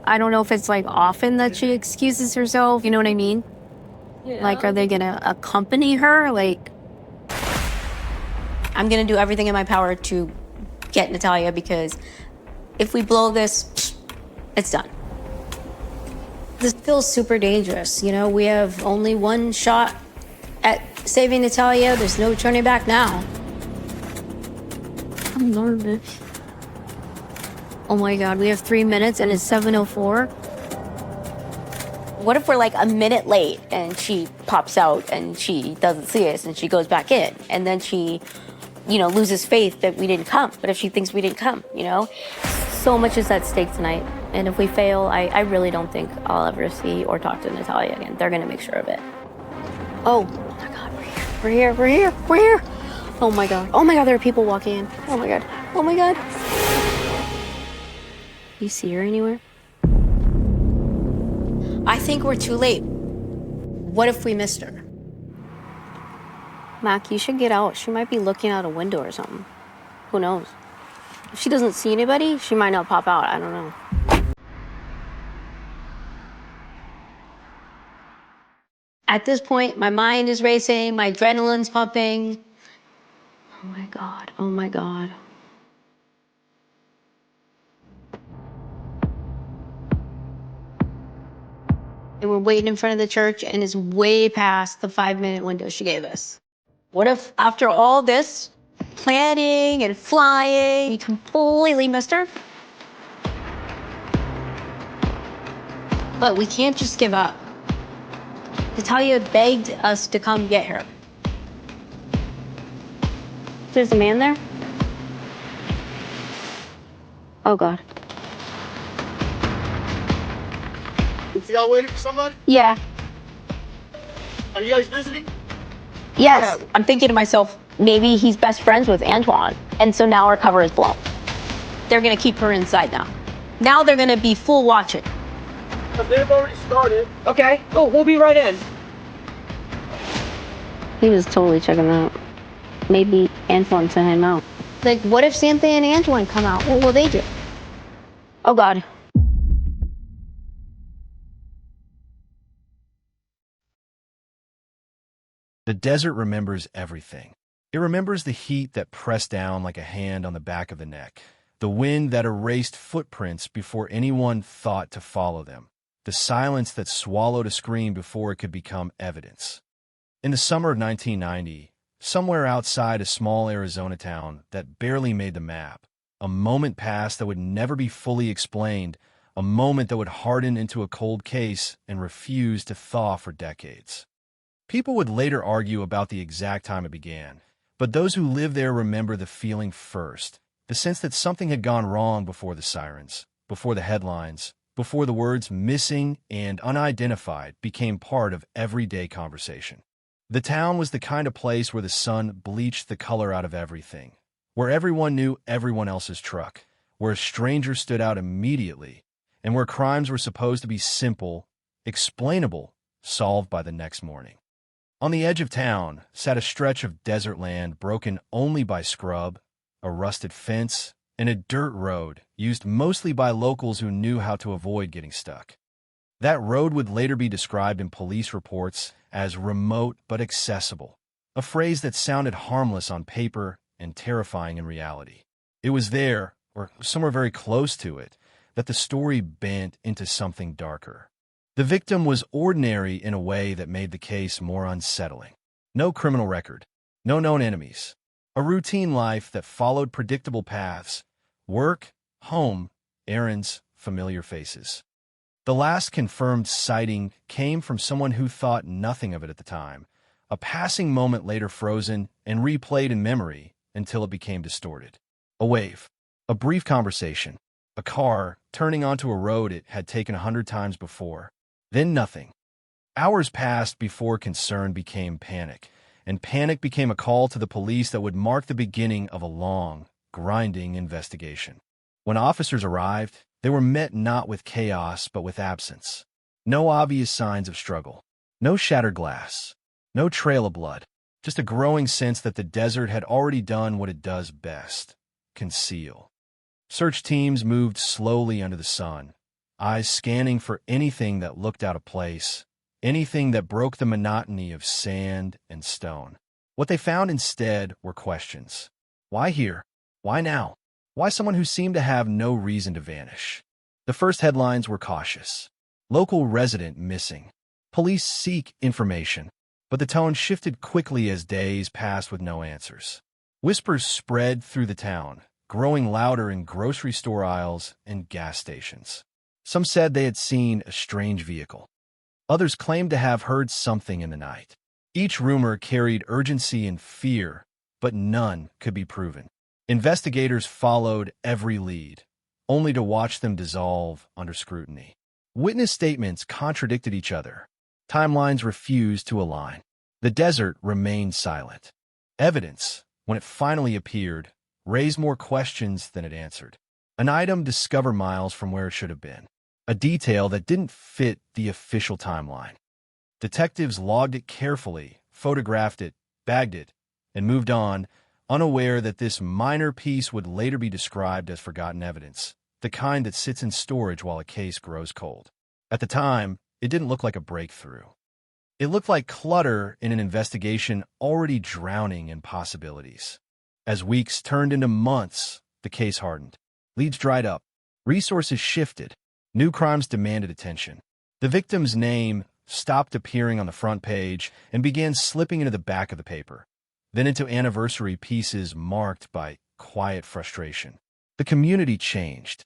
I don't know if it's, like, often that she excuses herself. You know what I mean? Yeah. Like, are they gonna accompany her? Like, I'm gonna do everything in my power to get Natalia because if we blow this, it's done. This feels super dangerous. You know, we have only one shot at saving Natalia. There's no turning back now. I'm nervous. Oh my God, we have 3 minutes and it's 7:04. What if we're like a minute late and she pops out and she doesn't see us and she goes back in and then she, you know, loses faith that we didn't come. But if she thinks we didn't come, you know? So much is at stake tonight. And if we fail, I really don't think I'll ever see or talk to Natalia again. They're gonna make sure of it. Oh my God, we're here, we're here, we're here. Oh my God, there are people walking in. Oh my God, oh my God. You see her anywhere? I think we're too late. What if we missed her? Mac, you should get out. She might be looking out a window or something. Who knows? If she doesn't see anybody, she might not pop out. I don't know. At this point, my mind is racing, my adrenaline's pumping. Oh my God, oh my God. And we're waiting in front of the church, and it's way past the 5-minute window she gave us. What if after all this planning and flying, we completely missed her? But we can't just give up. Natalia begged us to come get her. There's a man there? Oh, God. Is y'all waiting for somebody? Yeah. Are you guys visiting? Yes. I'm thinking to myself, maybe he's best friends with Antoine, and so now our cover is blown. They're gonna keep her inside now. Now they're gonna be full watching. Because they've already started. Okay. Oh, we'll be right in. He was totally checking out. Maybe Antoine sent him out. Like, what if Santa and Antoine come out? What will they do? Oh, God. The desert remembers everything. It remembers the heat that pressed down like a hand on the back of the neck, the wind that erased footprints before anyone thought to follow them, the silence that swallowed a scream before it could become evidence. In the summer of 1990, somewhere outside a small Arizona town that barely made the map, a moment passed that would never be fully explained, a moment that would harden into a cold case and refuse to thaw for decades. People would later argue about the exact time it began, but those who live there remember the feeling first, the sense that something had gone wrong before the sirens, before the headlines, before the words missing and unidentified became part of everyday conversation. The town was the kind of place where the sun bleached the color out of everything, where everyone knew everyone else's truck, where a stranger stood out immediately, and where crimes were supposed to be simple, explainable, solved by the next morning. On the edge of town sat a stretch of desert land broken only by scrub, a rusted fence, and a dirt road used mostly by locals who knew how to avoid getting stuck. That road would later be described in police reports as remote but accessible, a phrase that sounded harmless on paper and terrifying in reality. It was there, or somewhere very close to it, that the story bent into something darker. The victim was ordinary in a way that made the case more unsettling. No criminal record, no known enemies, a routine life that followed predictable paths, work, home, errands, familiar faces. The last confirmed sighting came from someone who thought nothing of it at the time, a passing moment later frozen and replayed in memory until it became distorted. A wave, a brief conversation, a car turning onto a road it had taken 100 times before. Then nothing. Hours passed before concern became panic, and panic became a call to the police that would mark the beginning of a long, grinding investigation. When officers arrived, they were met not with chaos but with absence. No obvious signs of struggle, no shattered glass, no trail of blood, just a growing sense that the desert had already done what it does best: conceal. Search teams moved slowly under the sun, eyes scanning for anything that looked out of place, anything that broke the monotony of sand and stone. What they found instead were questions. Why here? Why now? Why someone who seemed to have no reason to vanish? The first headlines were cautious. Local resident missing. Police seek information. But the tone shifted quickly as days passed with no answers. Whispers spread through the town, growing louder in grocery store aisles and gas stations. Some said they had seen a strange vehicle. Others claimed to have heard something in the night. Each rumor carried urgency and fear, but none could be proven. Investigators followed every lead, only to watch them dissolve under scrutiny. Witness statements contradicted each other. Timelines refused to align. The desert remained silent. Evidence, when it finally appeared, raised more questions than it answered. An item discovered miles from where it should have been. A detail that didn't fit the official timeline. Detectives logged it carefully, photographed it, bagged it, and moved on, unaware that this minor piece would later be described as forgotten evidence, the kind that sits in storage while a case grows cold. At the time, it didn't look like a breakthrough. It looked like clutter in an investigation already drowning in possibilities. As weeks turned into months, the case hardened. Leads dried up. Resources shifted. New crimes demanded attention. The victim's name stopped appearing on the front page and began slipping into the back of the paper, then into anniversary pieces marked by quiet frustration. The community changed.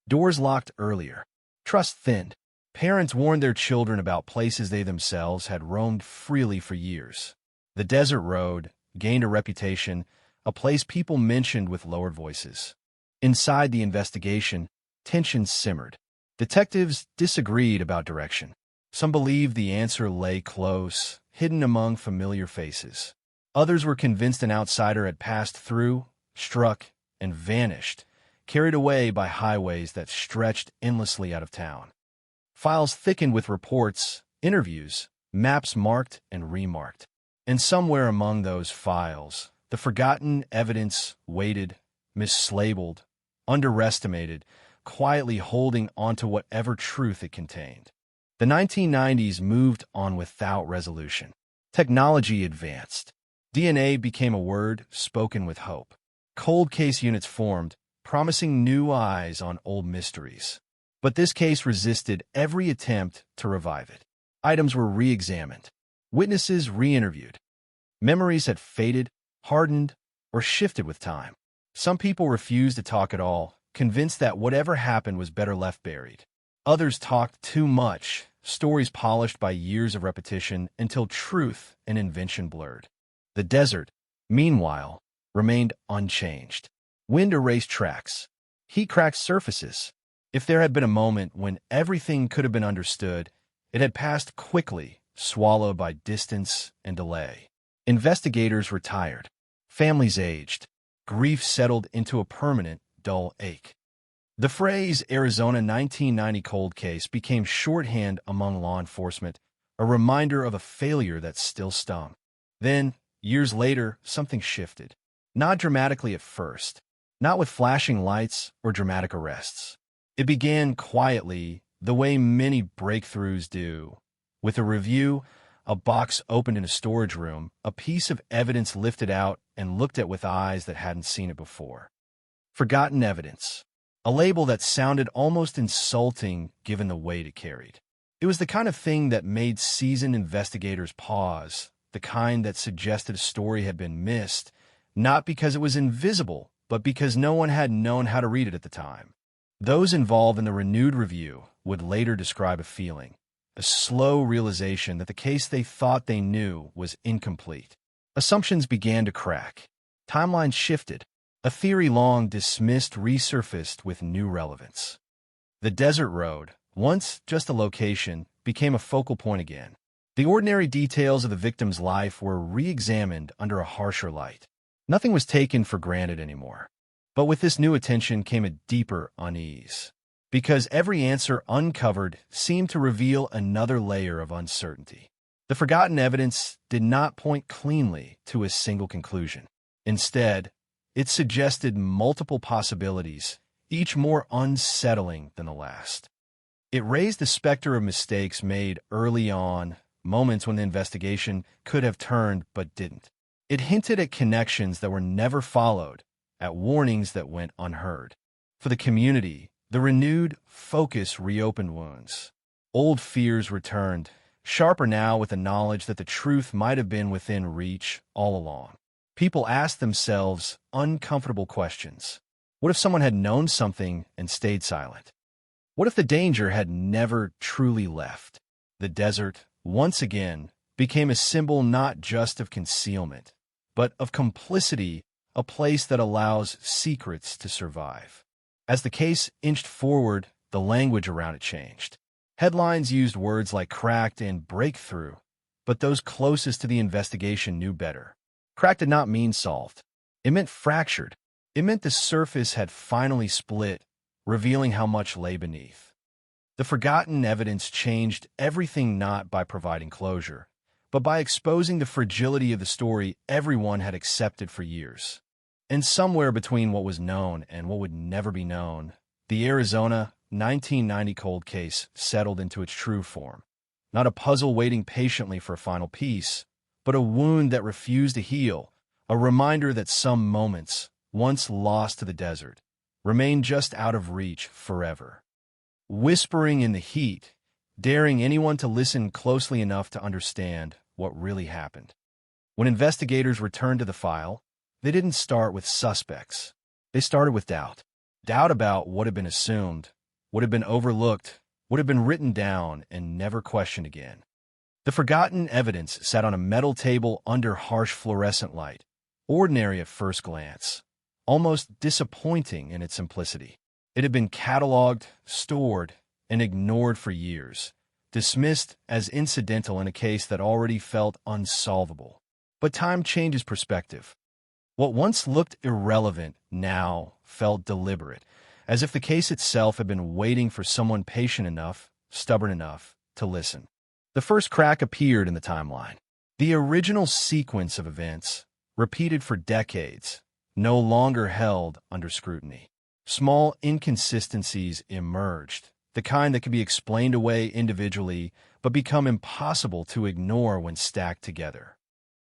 Doors locked earlier. Trust thinned. Parents warned their children about places they themselves had roamed freely for years. The desert road gained a reputation, a place people mentioned with lowered voices. Inside the investigation, tension simmered. Detectives disagreed about direction. Some believed the answer lay close, hidden among familiar faces. Others were convinced an outsider had passed through, struck, and vanished, carried away by highways that stretched endlessly out of town. Files thickened with reports, interviews, maps marked and remarked. And somewhere among those files, the forgotten evidence waited, mislabeled, underestimated, quietly holding onto whatever truth it contained. The 1990s moved on without resolution. Technology advanced. DNA became a word spoken with hope. Cold case units formed, promising new eyes on old mysteries. But this case resisted every attempt to revive it. Items were re-examined, witnesses re-interviewed. Memories had faded, hardened, or shifted with time. Some people refused to talk at all, convinced that whatever happened was better left buried. Others talked too much, stories polished by years of repetition until truth and invention blurred. The desert, meanwhile, remained unchanged. Wind erased tracks. Heat cracked surfaces. If there had been a moment when everything could have been understood, it had passed quickly, swallowed by distance and delay. Investigators retired. Families aged. Grief settled into a permanent, dull ache. The phrase Arizona 1990 cold case became shorthand among law enforcement, a reminder of a failure that still stung. Then, years later, something shifted. Not dramatically at first, not with flashing lights or dramatic arrests. It began quietly, the way many breakthroughs do. With a review, a box opened in a storage room, a piece of evidence lifted out and looked at with eyes that hadn't seen it before. Forgotten evidence. A label that sounded almost insulting given the weight it carried. It was the kind of thing that made seasoned investigators pause, the kind that suggested a story had been missed, not because it was invisible, but because no one had known how to read it at the time. Those involved in the renewed review would later describe a feeling, a slow realization that the case they thought they knew was incomplete. Assumptions began to crack. Timelines shifted. A theory long dismissed resurfaced with new relevance. The desert road, once just a location, became a focal point again. The ordinary details of the victim's life were re-examined under a harsher light. Nothing was taken for granted anymore. But with this new attention came a deeper unease, because every answer uncovered seemed to reveal another layer of uncertainty. The forgotten evidence did not point cleanly to a single conclusion. Instead, it suggested multiple possibilities, each more unsettling than the last. It raised the specter of mistakes made early on, moments when the investigation could have turned but didn't. It hinted at connections that were never followed, at warnings that went unheard. For the community, the renewed focus reopened wounds. Old fears returned, sharper now with the knowledge that the truth might have been within reach all along. People asked themselves uncomfortable questions. What if someone had known something and stayed silent? What if the danger had never truly left? The desert, once again, became a symbol not just of concealment, but of complicity, a place that allows secrets to survive. As the case inched forward, the language around it changed. Headlines used words like cracked and breakthrough, but those closest to the investigation knew better. Cracked did not mean solved. It meant fractured. It meant the surface had finally split, revealing how much lay beneath. The forgotten evidence changed everything not by providing closure, but by exposing the fragility of the story everyone had accepted for years. And somewhere between what was known and what would never be known, the Arizona 1990 cold case settled into its true form. Not a puzzle waiting patiently for a final piece, but a wound that refused to heal, a reminder that some moments, once lost to the desert, remain just out of reach forever. Whispering in the heat, daring anyone to listen closely enough to understand what really happened. When investigators returned to the file, they didn't start with suspects. They started with doubt. Doubt about what had been assumed, what had been overlooked, what had been written down and never questioned again. The forgotten evidence sat on a metal table under harsh fluorescent light, ordinary at first glance, almost disappointing in its simplicity. It had been cataloged, stored, and ignored for years, dismissed as incidental in a case that already felt unsolvable. But time changes perspective. What once looked irrelevant now felt deliberate, as if the case itself had been waiting for someone patient enough, stubborn enough, to listen. The first crack appeared in the timeline. The original sequence of events, repeated for decades, no longer held under scrutiny. Small inconsistencies emerged, the kind that could be explained away individually but become impossible to ignore when stacked together.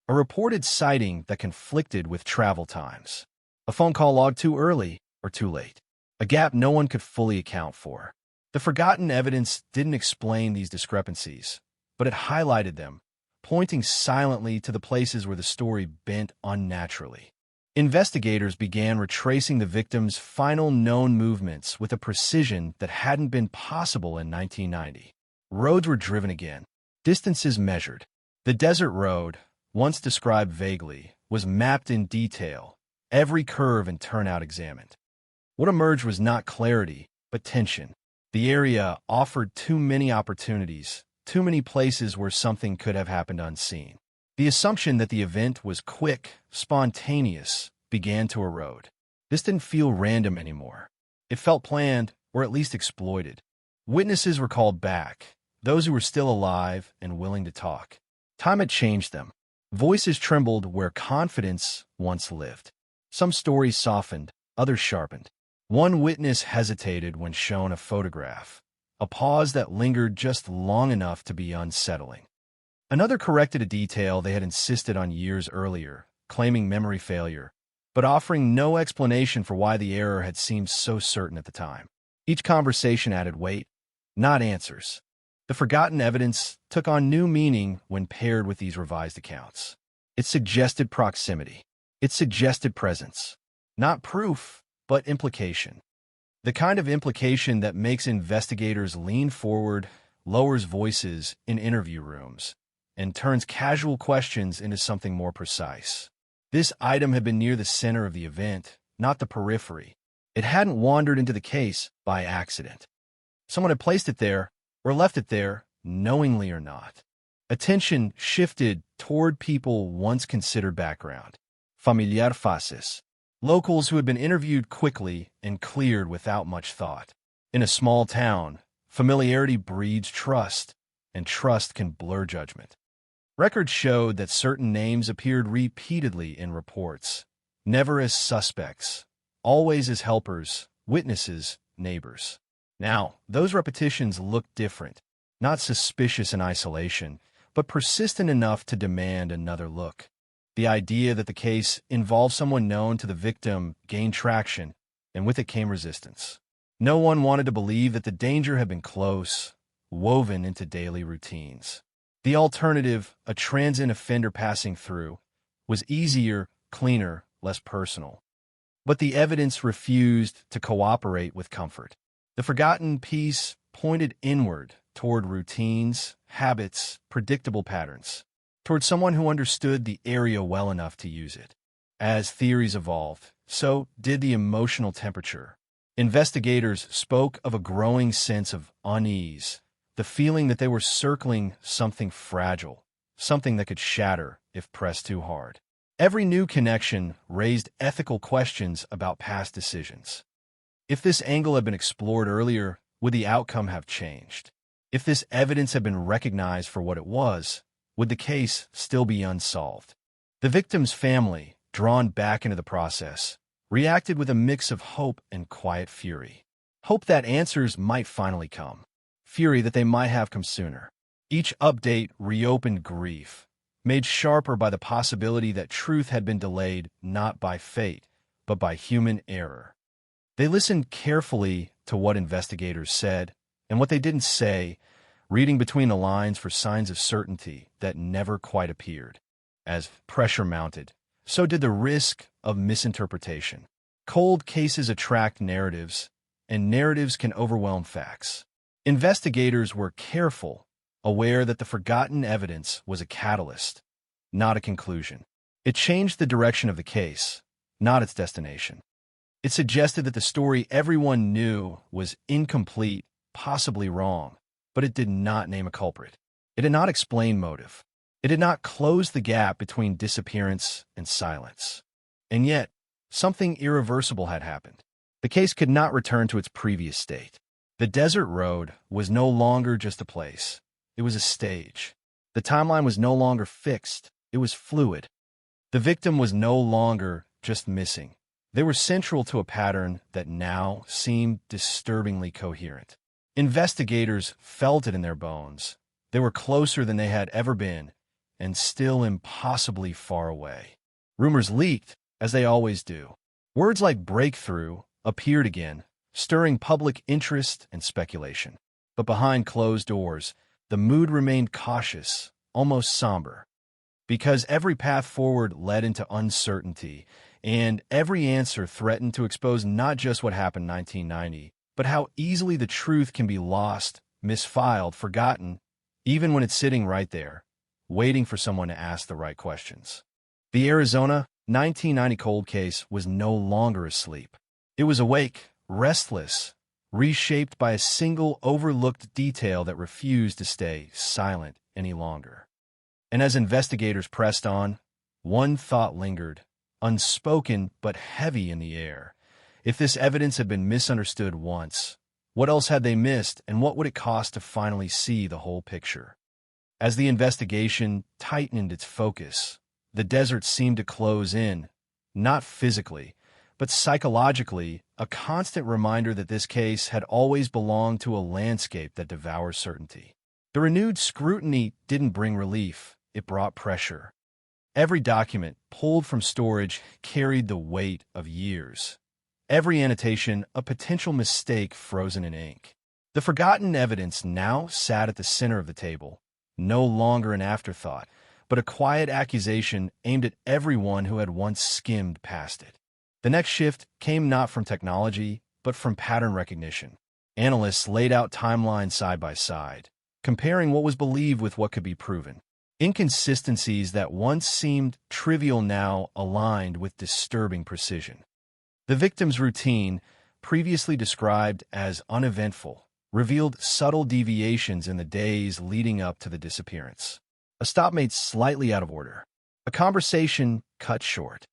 A reported sighting that conflicted with travel times. A phone call logged too early or too late. A gap no one could fully account for. The forgotten evidence didn't explain these discrepancies, but it highlighted them, pointing silently to the places where the story bent unnaturally. Investigators began retracing the victim's final known movements with a precision that hadn't been possible in 1990. Roads were driven again, distances measured. The desert road, once described vaguely, was mapped in detail, every curve and turnout examined. What emerged was not clarity, but tension. The area offered too many opportunities, too many places where something could have happened unseen. The assumption that the event was quick, spontaneous, began to erode. This didn't feel random anymore. It felt planned, or at least exploited. Witnesses were called back, those who were still alive and willing to talk. Time had changed them. Voices trembled where confidence once lived. Some stories softened, others sharpened. One witness hesitated when shown a photograph, a pause that lingered just long enough to be unsettling. Another corrected a detail they had insisted on years earlier, claiming memory failure, but offering no explanation for why the error had seemed so certain at the time. Each conversation added weight, not answers. The forgotten evidence took on new meaning when paired with these revised accounts. It suggested proximity. It suggested presence. Not proof, but implication. The kind of implication that makes investigators lean forward, lowers voices in interview rooms, and turns casual questions into something more precise. This item had been near the center of the event, not the periphery. It hadn't wandered into the case by accident. Someone had placed it there, or left it there, knowingly or not. Attention shifted toward people once considered background. Familiar faces. Locals who had been interviewed quickly and cleared without much thought. In a small town, familiarity breeds trust, and trust can blur judgment. Records showed that certain names appeared repeatedly in reports, never as suspects, always as helpers, witnesses, neighbors. Now, those repetitions looked different, not suspicious in isolation, but persistent enough to demand another look. The idea that the case involved someone known to the victim gained traction, and with it came resistance. No one wanted to believe that the danger had been close, woven into daily routines. The alternative, a transient offender passing through, was easier, cleaner, less personal. But the evidence refused to cooperate with comfort. The forgotten piece pointed inward toward routines, habits, predictable patterns, toward someone who understood the area well enough to use it. As theories evolved, so did the emotional temperature. Investigators spoke of a growing sense of unease, the feeling that they were circling something fragile, something that could shatter if pressed too hard. Every new connection raised ethical questions about past decisions. If this angle had been explored earlier, would the outcome have changed? If this evidence had been recognized for what it was, would the case still be unsolved? The victim's family, drawn back into the process, reacted with a mix of hope and quiet fury. Hope that answers might finally come. Fury that they might have come sooner. Each update reopened grief, made sharper by the possibility that truth had been delayed not by fate, but by human error. They listened carefully to what investigators said and what they didn't say, reading between the lines for signs of certainty that never quite appeared. As pressure mounted, so did the risk of misinterpretation. Cold cases attract narratives, and narratives can overwhelm facts. Investigators were careful, aware that the forgotten evidence was a catalyst, not a conclusion. It changed the direction of the case, not its destination. It suggested that the story everyone knew was incomplete, possibly wrong, but it did not name a culprit. It did not explain motive. It did not close the gap between disappearance and silence. And yet, something irreversible had happened. The case could not return to its previous state. The desert road was no longer just a place. It was a stage. The timeline was no longer fixed. It was fluid. The victim was no longer just missing. They were central to a pattern that now seemed disturbingly coherent. Investigators felt it in their bones. They were closer than they had ever been, and still impossibly far away. Rumors leaked, as they always do. Words like breakthrough appeared again, stirring public interest and speculation. But behind closed doors, the mood remained cautious, almost somber. Because every path forward led into uncertainty, and every answer threatened to expose not just what happened in 1990, but how easily the truth can be lost, misfiled, forgotten, even when it's sitting right there, waiting for someone to ask the right questions. The Arizona 1990 cold case was no longer asleep. It was awake, restless, reshaped by a single overlooked detail that refused to stay silent any longer. And as investigators pressed on, one thought lingered, unspoken but heavy in the air. If this evidence had been misunderstood once, what else had they missed, and what would it cost to finally see the whole picture? As the investigation tightened its focus, the desert seemed to close in, not physically, but psychologically, a constant reminder that this case had always belonged to a landscape that devours certainty. The renewed scrutiny didn't bring relief, it brought pressure. Every document pulled from storage carried the weight of years. Every annotation, a potential mistake frozen in ink. The forgotten evidence now sat at the center of the table, no longer an afterthought, but a quiet accusation aimed at everyone who had once skimmed past it. The next shift came not from technology, but from pattern recognition. Analysts laid out timelines side by side, comparing what was believed with what could be proven. Inconsistencies that once seemed trivial now aligned with disturbing precision. The victim's routine, previously described as uneventful, revealed subtle deviations in the days leading up to the disappearance. A stop made slightly out of order. A conversation cut short.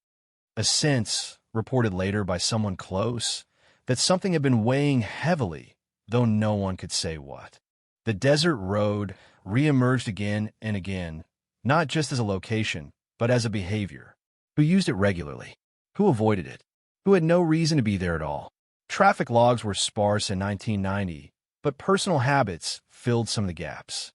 A sense, reported later by someone close, that something had been weighing heavily, though no one could say what. The desert road reemerged again and again, not just as a location, but as a behavior. Who used it regularly? Who avoided it? Who had no reason to be there at all? Traffic logs were sparse in 1990, but personal habits filled some of the gaps.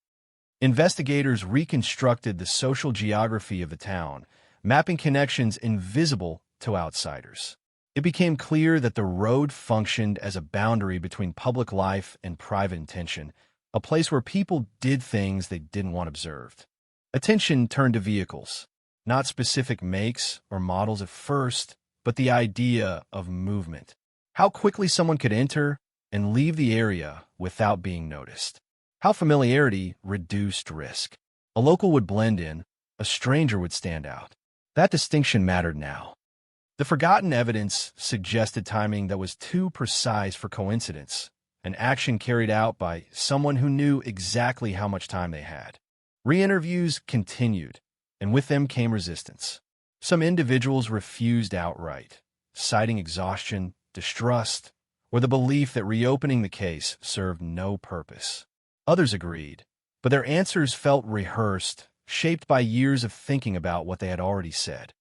Investigators reconstructed the social geography of the town, mapping connections invisible to outsiders. It became clear that the road functioned as a boundary between public life and private intention, a place where people did things they didn't want observed. Attention turned to vehicles, not specific makes or models at first, but the idea of movement. How quickly someone could enter and leave the area without being noticed. How familiarity reduced risk. A local would blend in, a stranger would stand out. That distinction mattered now. The forgotten evidence suggested timing that was too precise for coincidence, an action carried out by someone who knew exactly how much time they had. Re-interviews continued, and with them came resistance. Some individuals refused outright, citing exhaustion, distrust, or the belief that reopening the case served no purpose. Others agreed, but their answers felt rehearsed, shaped by years of thinking about what they had already said.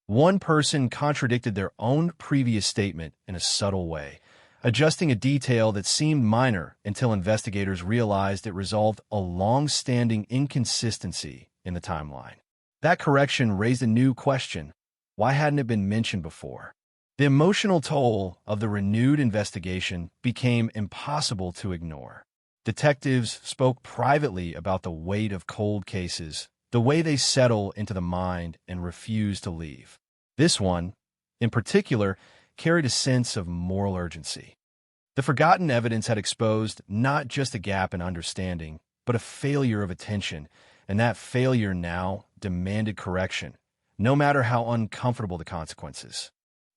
One person contradicted their own previous statement in a subtle way, adjusting a detail that seemed minor until investigators realized it resolved a long-standing inconsistency in the timeline. That correction raised a new question. Why hadn't it been mentioned before? The emotional toll of the renewed investigation became impossible to ignore. Detectives spoke privately about the weight of cold cases, the way they settle into the mind and refuse to leave. This one, in particular, carried a sense of moral urgency. The forgotten evidence had exposed not just a gap in understanding, but a failure of attention, and that failure now demanded correction, no matter how uncomfortable the consequences.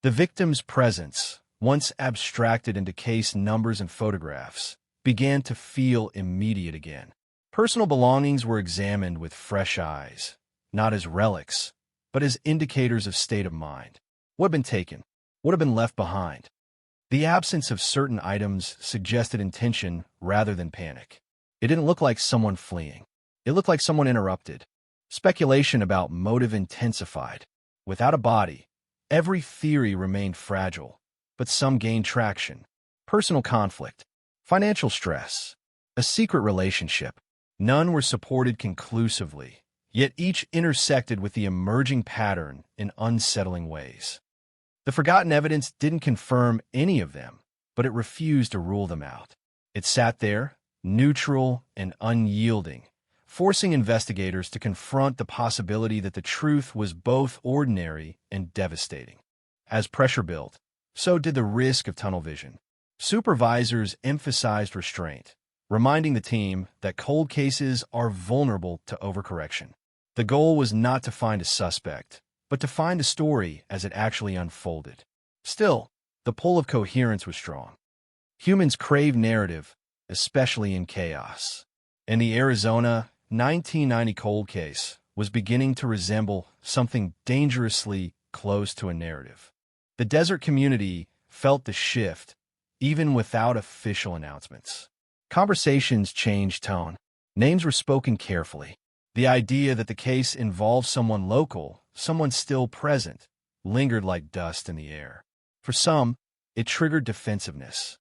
The victim's presence, once abstracted into case numbers and photographs, began to feel immediate again. Personal belongings were examined with fresh eyes, not as relics, but as indicators of state of mind. What had been taken? What had been left behind? The absence of certain items suggested intention rather than panic. It didn't look like someone fleeing. It looked like someone interrupted. Speculation about motive intensified. Without a body, every theory remained fragile, but some gained traction. Personal conflict, financial stress, a secret relationship. None were supported conclusively, yet each intersected with the emerging pattern in unsettling ways. The forgotten evidence didn't confirm any of them, but it refused to rule them out. It sat there, neutral and unyielding, forcing investigators to confront the possibility that the truth was both ordinary and devastating. As pressure built, so did the risk of tunnel vision. Supervisors emphasized restraint, reminding the team that cold cases are vulnerable to overcorrection. The goal was not to find a suspect, but to find a story as it actually unfolded. Still, the pull of coherence was strong. Humans crave narrative, especially in chaos. And the Arizona 1990 cold case was beginning to resemble something dangerously close to a narrative. The desert community felt the shift, even without official announcements. Conversations changed tone. Names were spoken carefully. The idea that the case involved someone local, someone still present, lingered like dust in the air. For some, it triggered defensiveness.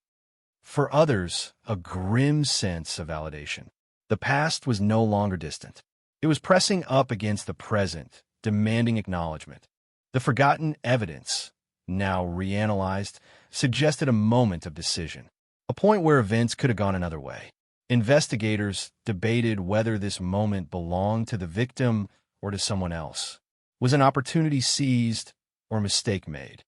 For others, a grim sense of validation. The past was no longer distant. It was pressing up against the present, demanding acknowledgement. The forgotten evidence, now reanalyzed, suggested a moment of decision, a point where events could have gone another way. Investigators debated whether this moment belonged to the victim or to someone else. Was an opportunity seized or mistake made?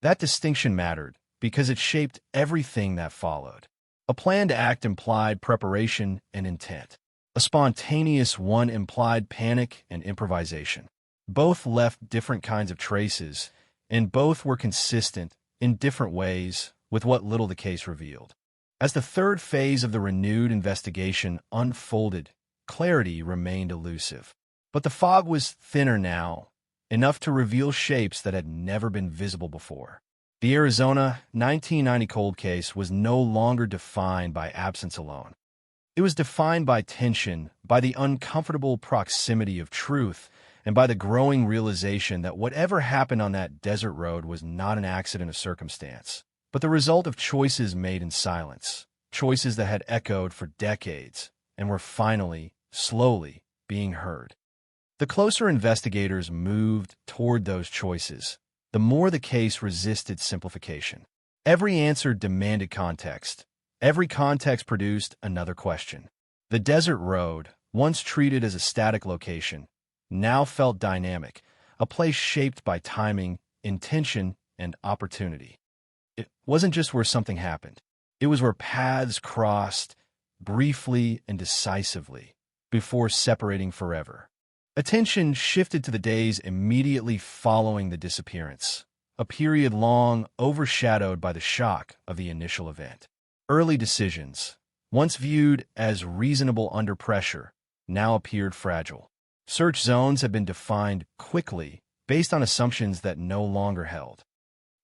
That distinction mattered because it shaped everything that followed. A planned act implied preparation and intent. A spontaneous one implied panic and improvisation. Both left different kinds of traces, and both were consistent in different ways with what little the case revealed. As the third phase of the renewed investigation unfolded, clarity remained elusive. But the fog was thinner now, enough to reveal shapes that had never been visible before. The Arizona 1990 cold case was no longer defined by absence alone. It was defined by tension, by the uncomfortable proximity of truth, and by the growing realization that whatever happened on that desert road was not an accident of circumstance, but the result of choices made in silence, choices that had echoed for decades and were finally, slowly, being heard. The closer investigators moved toward those choices, the more the case resisted simplification. Every answer demanded context. Every context produced another question. The desert road, once treated as a static location, now felt dynamic, a place shaped by timing, intention, and opportunity. It wasn't just where something happened. It was where paths crossed, briefly and decisively, before separating forever. Attention shifted to the days immediately following the disappearance, a period long overshadowed by the shock of the initial event. Early decisions, once viewed as reasonable under pressure, now appeared fragile. Search zones had been defined quickly based on assumptions that no longer held.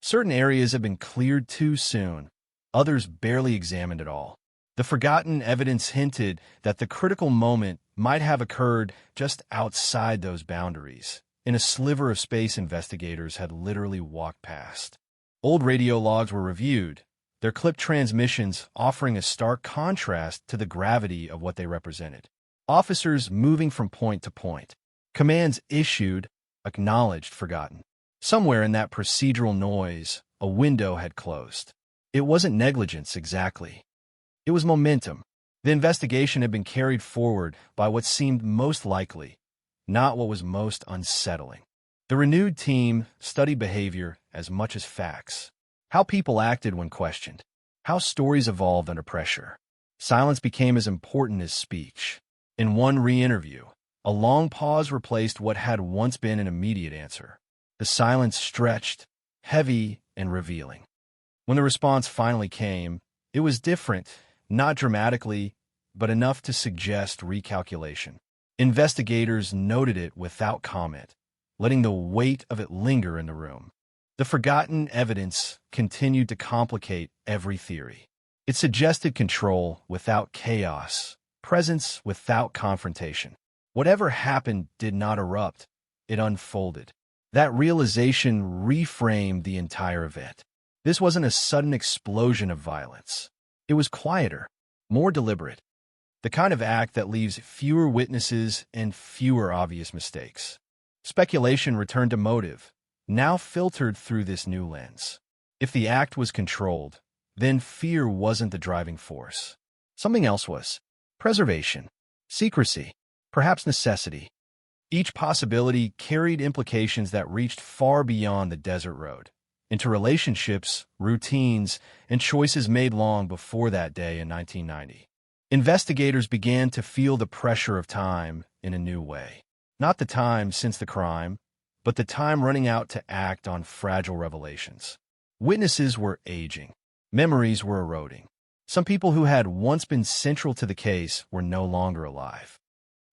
Certain areas had been cleared too soon. others barely examined at all. The forgotten evidence hinted that the critical moment might have occurred just outside those boundaries, in a sliver of space investigators had literally walked past. Old radio logs were reviewed, their clipped transmissions offering a stark contrast to the gravity of what they represented. Officers moving from point to point. Commands issued, acknowledged, forgotten. Somewhere in that procedural noise, a window had closed. It wasn't negligence exactly. It was momentum. The investigation had been carried forward by what seemed most likely, not what was most unsettling. The renewed team studied behavior as much as facts. How people acted when questioned. How stories evolved under pressure. Silence became as important as speech. In one re-interview, a long pause replaced what had once been an immediate answer. The silence stretched, heavy and revealing. When the response finally came, it was different, not dramatically, but enough to suggest recalculation. Investigators noted it without comment, letting the weight of it linger in the room. The forgotten evidence continued to complicate every theory. It suggested control without chaos, presence without confrontation. Whatever happened did not erupt, it unfolded. That realization reframed the entire event. This wasn't a sudden explosion of violence. It was quieter, more deliberate. The kind of act that leaves fewer witnesses and fewer obvious mistakes. Speculation returned to motive, now filtered through this new lens. If the act was controlled, then fear wasn't the driving force. Something else was. Preservation, secrecy, perhaps necessity. Each possibility carried implications that reached far beyond the desert road, into relationships, routines, and choices made long before that day in 1990. Investigators began to feel the pressure of time in a new way. Not the time since the crime, but the time running out to act on fragile revelations. Witnesses were aging. Memories were eroding. Some people who had once been central to the case were no longer alive.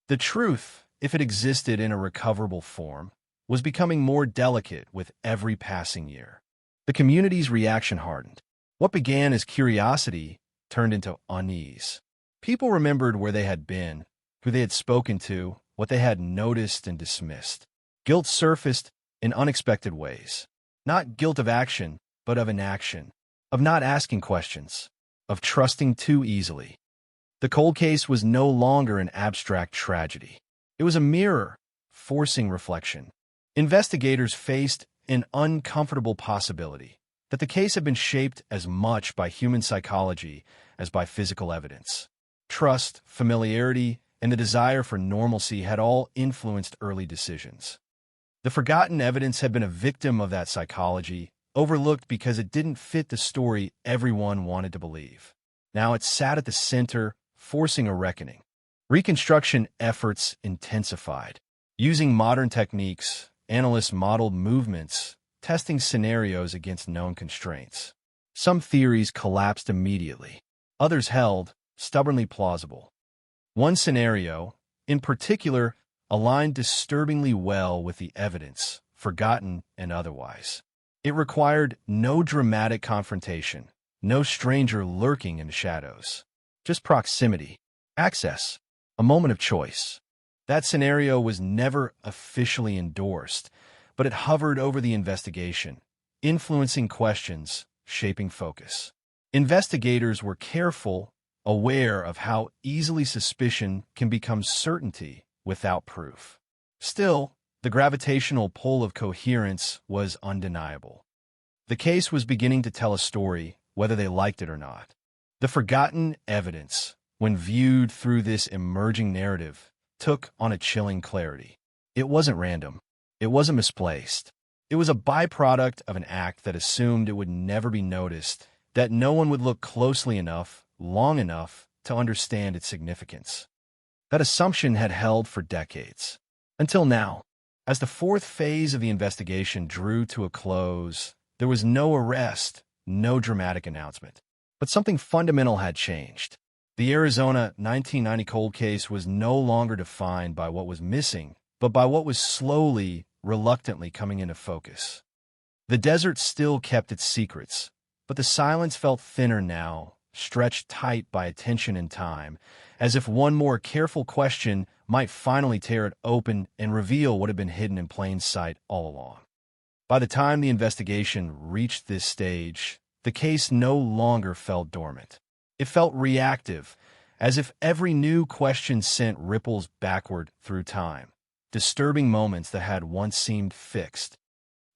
The truth, if it existed in a recoverable form, was becoming more delicate with every passing year. The community's reaction hardened. What began as curiosity turned into unease. People remembered where they had been, who they had spoken to, what they had noticed and dismissed. Guilt surfaced in unexpected ways. Not guilt of action, but of inaction, of not asking questions, of trusting too easily. The cold case was no longer an abstract tragedy. It was a mirror, forcing reflection. Investigators faced an uncomfortable possibility that the case had been shaped as much by human psychology as by physical evidence. Trust, familiarity, and the desire for normalcy had all influenced early decisions. The forgotten evidence had been a victim of that psychology, overlooked because it didn't fit the story everyone wanted to believe. Now it sat at the center, forcing a reckoning. Reconstruction efforts intensified. Using modern techniques, analysts modeled movements, testing scenarios against known constraints. Some theories collapsed immediately. Others held, stubbornly plausible. One scenario, in particular, aligned disturbingly well with the evidence, forgotten and otherwise. It required no dramatic confrontation, no stranger lurking in the shadows. Just proximity, access, a moment of choice. That scenario was never officially endorsed, but it hovered over the investigation, influencing questions, shaping focus. Investigators were careful, aware of how easily suspicion can become certainty without proof. Still, the gravitational pull of coherence was undeniable. The case was beginning to tell a story, whether they liked it or not. The forgotten evidence, when viewed through this emerging narrative, took on a chilling clarity. It wasn't random. It wasn't misplaced. It was a byproduct of an act that assumed it would never be noticed, that no one would look closely enough, long enough, to understand its significance. That assumption had held for decades. Until now, as the fourth phase of the investigation drew to a close, there was no arrest, no dramatic announcement. But something fundamental had changed. The Arizona 1990 cold case was no longer defined by what was missing, but by what was slowly, reluctantly coming into focus. The desert still kept its secrets, But the silence felt thinner now, stretched tight by attention and time, as if one more careful question might finally tear it open and reveal what had been hidden in plain sight all along. By the time the investigation reached this stage, the case no longer felt dormant. It felt reactive, as if every new question sent ripples backward through time, disturbing moments that had once seemed fixed.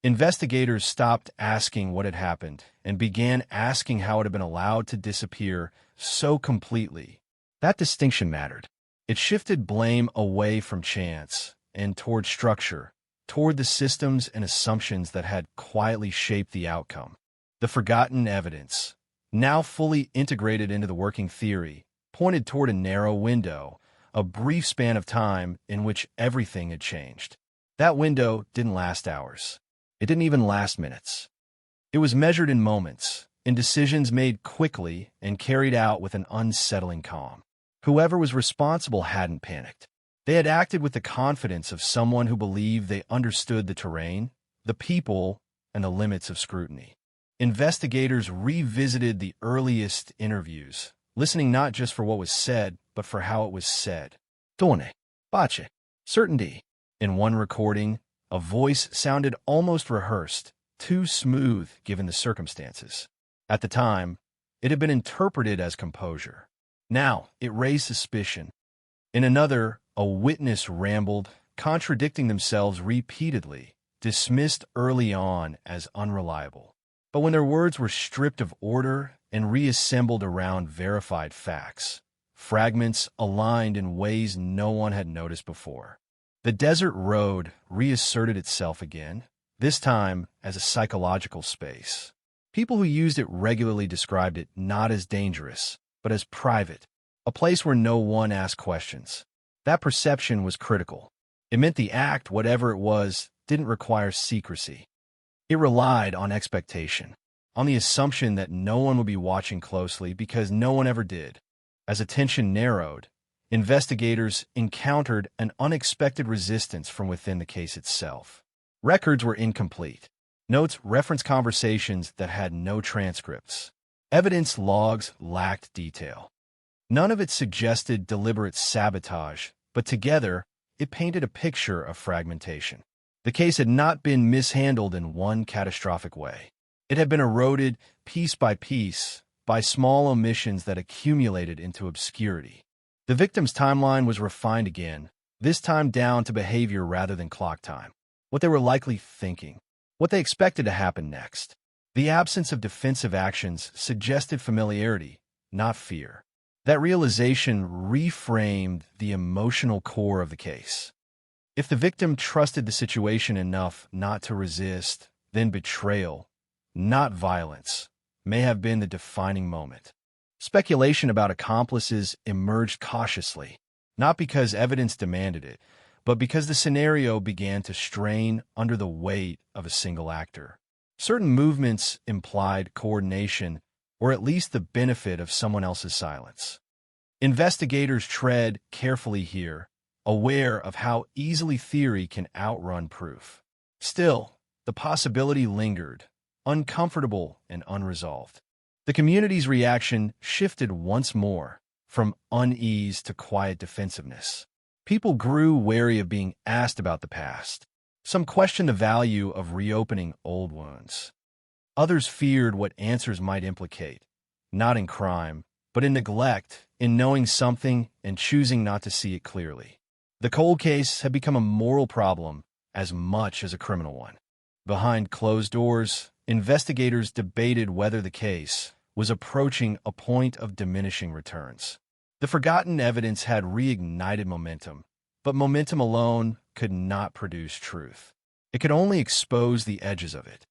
Investigators stopped asking what had happened and began asking how it had been allowed to disappear so completely. That distinction mattered. It shifted blame away from chance and toward structure, toward the systems and assumptions that had quietly shaped the outcome. The forgotten evidence, now fully integrated into the working theory, pointed toward a narrow window, a brief span of time in which everything had changed. That window didn't last hours. It didn't even last minutes. It was measured in moments, in decisions made quickly and carried out with an unsettling calm. Whoever was responsible hadn't panicked. They had acted with the confidence of someone who believed they understood the terrain, the people, and the limits of scrutiny. Investigators revisited the earliest interviews, listening not just for what was said, but for how it was said. Done, bace, certainty. In one recording, a voice sounded almost rehearsed, too smooth given the circumstances. At the time, it had been interpreted as composure. Now, it raised suspicion. In another, a witness rambled, contradicting themselves repeatedly, dismissed early on as unreliable. But when their words were stripped of order and reassembled around verified facts, fragments aligned in ways no one had noticed before. The desert road reasserted itself again, this time as a psychological space. People who used it regularly described it not as dangerous, but as private, a place where no one asked questions. That perception was critical. It meant the act, whatever it was, didn't require secrecy. It relied on expectation, on the assumption that no one would be watching closely because no one ever did. As attention narrowed, investigators encountered an unexpected resistance from within the case itself. Records were incomplete. Notes referenced conversations that had no transcripts. Evidence logs lacked detail. None of it suggested deliberate sabotage, but together, it painted a picture of fragmentation. The case had not been mishandled in one catastrophic way. It had been eroded piece by piece by small omissions that accumulated into obscurity. The victim's timeline was refined again, this time down to behavior rather than clock time. What they were likely thinking, what they expected to happen next. The absence of defensive actions suggested familiarity, not fear. That realization reframed the emotional core of the case. If the victim trusted the situation enough not to resist, then betrayal, not violence, may have been the defining moment. Speculation about accomplices emerged cautiously, not because evidence demanded it, but because the scenario began to strain under the weight of a single actor. Certain movements implied coordination, or at least the benefit of someone else's silence. Investigators tread carefully here, aware of how easily theory can outrun proof. Still, the possibility lingered, uncomfortable and unresolved. The community's reaction shifted once more, from unease to quiet defensiveness. People grew wary of being asked about the past. Some questioned the value of reopening old wounds. Others feared what answers might implicate, not in crime, but in neglect, in knowing something and choosing not to see it clearly. The cold case had become a moral problem as much as a criminal one. Behind closed doors, investigators debated whether the case was approaching a point of diminishing returns. The forgotten evidence had reignited momentum, but momentum alone could not produce truth. It could only expose the edges of it.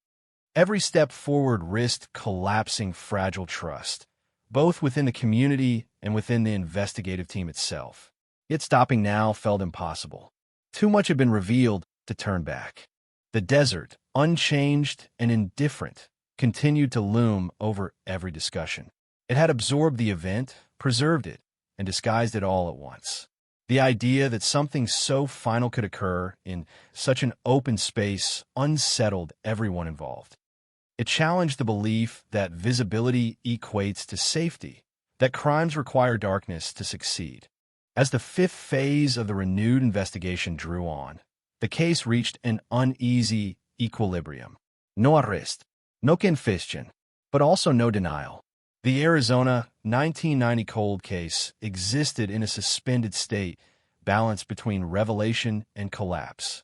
Every step forward risked collapsing fragile trust, both within the community and within the investigative team itself. Yet stopping now felt impossible. Too much had been revealed to turn back. The desert, unchanged and indifferent, continued to loom over every discussion. It had absorbed the event, preserved it, and disguised it all at once. The idea that something so final could occur in such an open space unsettled everyone involved. It challenged the belief that visibility equates to safety, that crimes require darkness to succeed. As the fifth phase of the renewed investigation drew on, the case reached an uneasy equilibrium. No arrest, no confession, but also no denial. The Arizona 1990 cold case existed in a suspended state, balanced between revelation and collapse.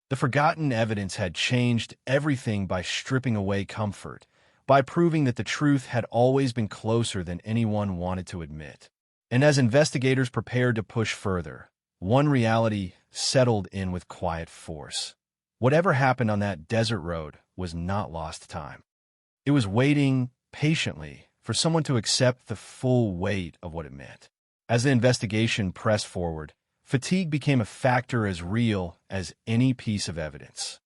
The forgotten evidence had changed everything by stripping away comfort, by proving that the truth had always been closer than anyone wanted to admit. And as investigators prepared to push further, one reality settled in with quiet force. Whatever happened on that desert road was not lost time. It was waiting patiently for someone to accept the full weight of what it meant. As the investigation pressed forward, fatigue became a factor as real as any piece of evidence.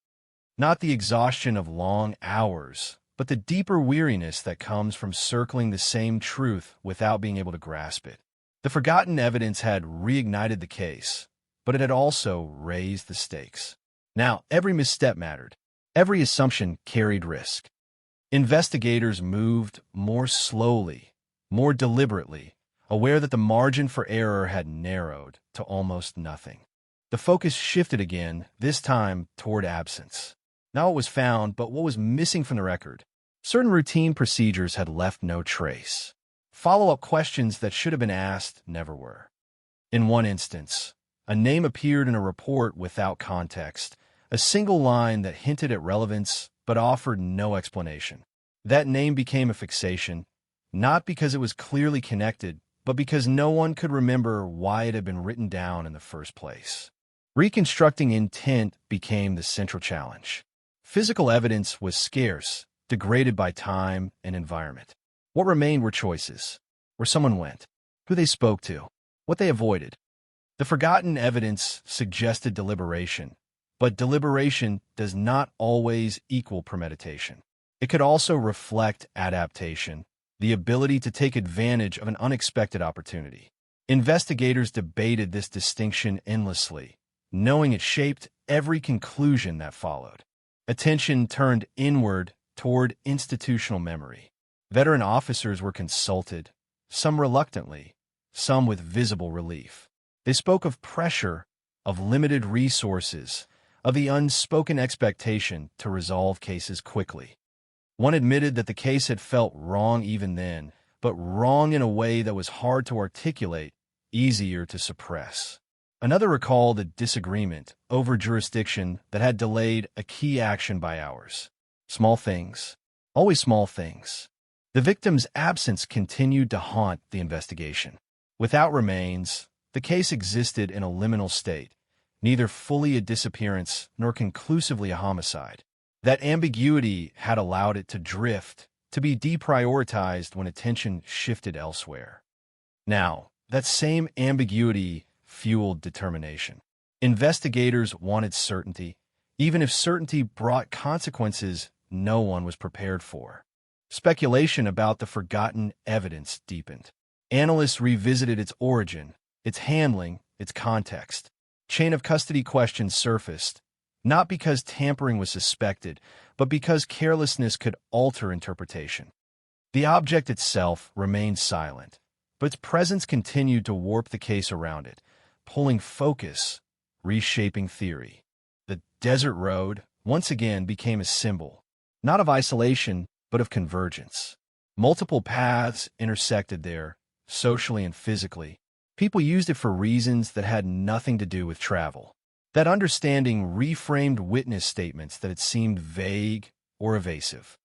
Not the exhaustion of long hours, but the deeper weariness that comes from circling the same truth without being able to grasp it. The forgotten evidence had reignited the case, but it had also raised the stakes. Now, every misstep mattered. Every assumption carried risk. Investigators moved more slowly, more deliberately, aware that the margin for error had narrowed to almost nothing. The focus shifted again, this time toward absence. Not what was found, but what was missing from the record. Certain routine procedures had left no trace. Follow-up questions that should have been asked never were. In one instance, a name appeared in a report without context, a single line that hinted at relevance but offered no explanation. That name became a fixation, not because it was clearly connected, but because no one could remember why it had been written down in the first place. Reconstructing intent became the central challenge. Physical evidence was scarce, degraded by time and environment. What remained were choices, where someone went, who they spoke to, what they avoided. The forgotten evidence suggested deliberation, but deliberation does not always equal premeditation. It could also reflect adaptation, the ability to take advantage of an unexpected opportunity. Investigators debated this distinction endlessly, knowing it shaped every conclusion that followed. Attention turned inward toward institutional memory. Veteran officers were consulted, some reluctantly, some with visible relief. They spoke of pressure, of limited resources, of the unspoken expectation to resolve cases quickly. One admitted that the case had felt wrong even then, but wrong in a way that was hard to articulate, easier to suppress. Another recalled a disagreement over jurisdiction that had delayed a key action by hours. Small things, always small things. The victim's absence continued to haunt the investigation. Without remains, the case existed in a liminal state, neither fully a disappearance nor conclusively a homicide. That ambiguity had allowed it to drift, to be deprioritized when attention shifted elsewhere. Now, that same ambiguity fueled determination. Investigators wanted certainty, even if certainty brought consequences no one was prepared for. Speculation about the forgotten evidence deepened. Analysts revisited its origin, its handling, its context. Chain of custody questions surfaced, not because tampering was suspected, but because carelessness could alter interpretation. The object itself remained silent, but its presence continued to warp the case around it, pulling focus, reshaping theory. The desert road once again became a symbol, not of isolation, but of convergence. Multiple paths intersected there, socially and physically. People used it for reasons that had nothing to do with travel. That understanding reframed witness statements that had seemed vague or evasive.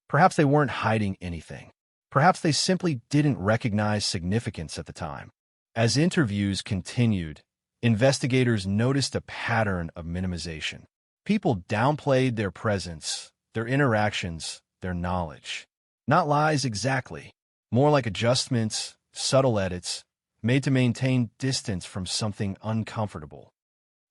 Perhaps they weren't hiding anything. Perhaps they simply didn't recognize significance at the time. As interviews continued, investigators noticed a pattern of minimization. People downplayed their presence, their interactions, their knowledge. Not lies exactly, more like adjustments, subtle edits, made to maintain distance from something uncomfortable.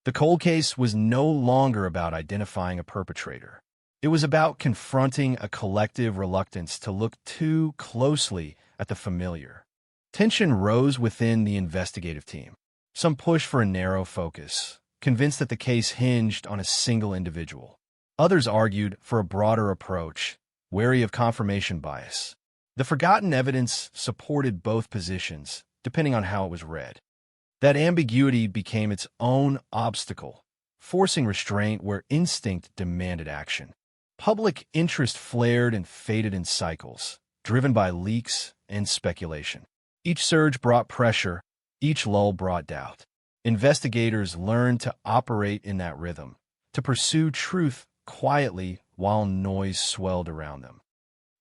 The cold case was no longer about identifying a perpetrator. It was about confronting a collective reluctance to look too closely at the familiar. Tension rose within the investigative team. Some pushed for a narrow focus, convinced that the case hinged on a single individual. Others argued for a broader approach, wary of confirmation bias. The forgotten evidence supported both positions, depending on how it was read. That ambiguity became its own obstacle, forcing restraint where instinct demanded action. Public interest flared and faded in cycles, driven by leaks and speculation. Each surge brought pressure, each lull brought doubt. Investigators learned to operate in that rhythm, to pursue truth quietly while noise swelled around them.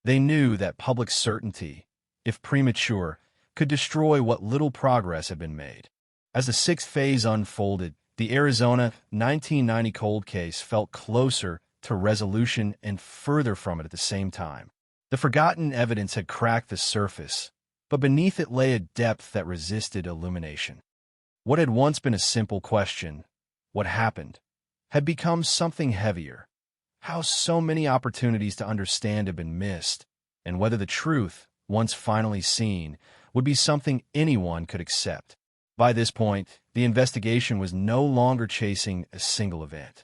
They knew that public certainty, if premature, could destroy what little progress had been made. As the sixth phase unfolded, the Arizona 1990 cold case felt closer to resolution and further from it at the same time. The forgotten evidence had cracked the surface, but beneath it lay a depth that resisted illumination. What had once been a simple question, what happened, had become something heavier. How so many opportunities to understand had been missed, and whether the truth, once finally seen, would be something anyone could accept. By this point, the investigation was no longer chasing a single event.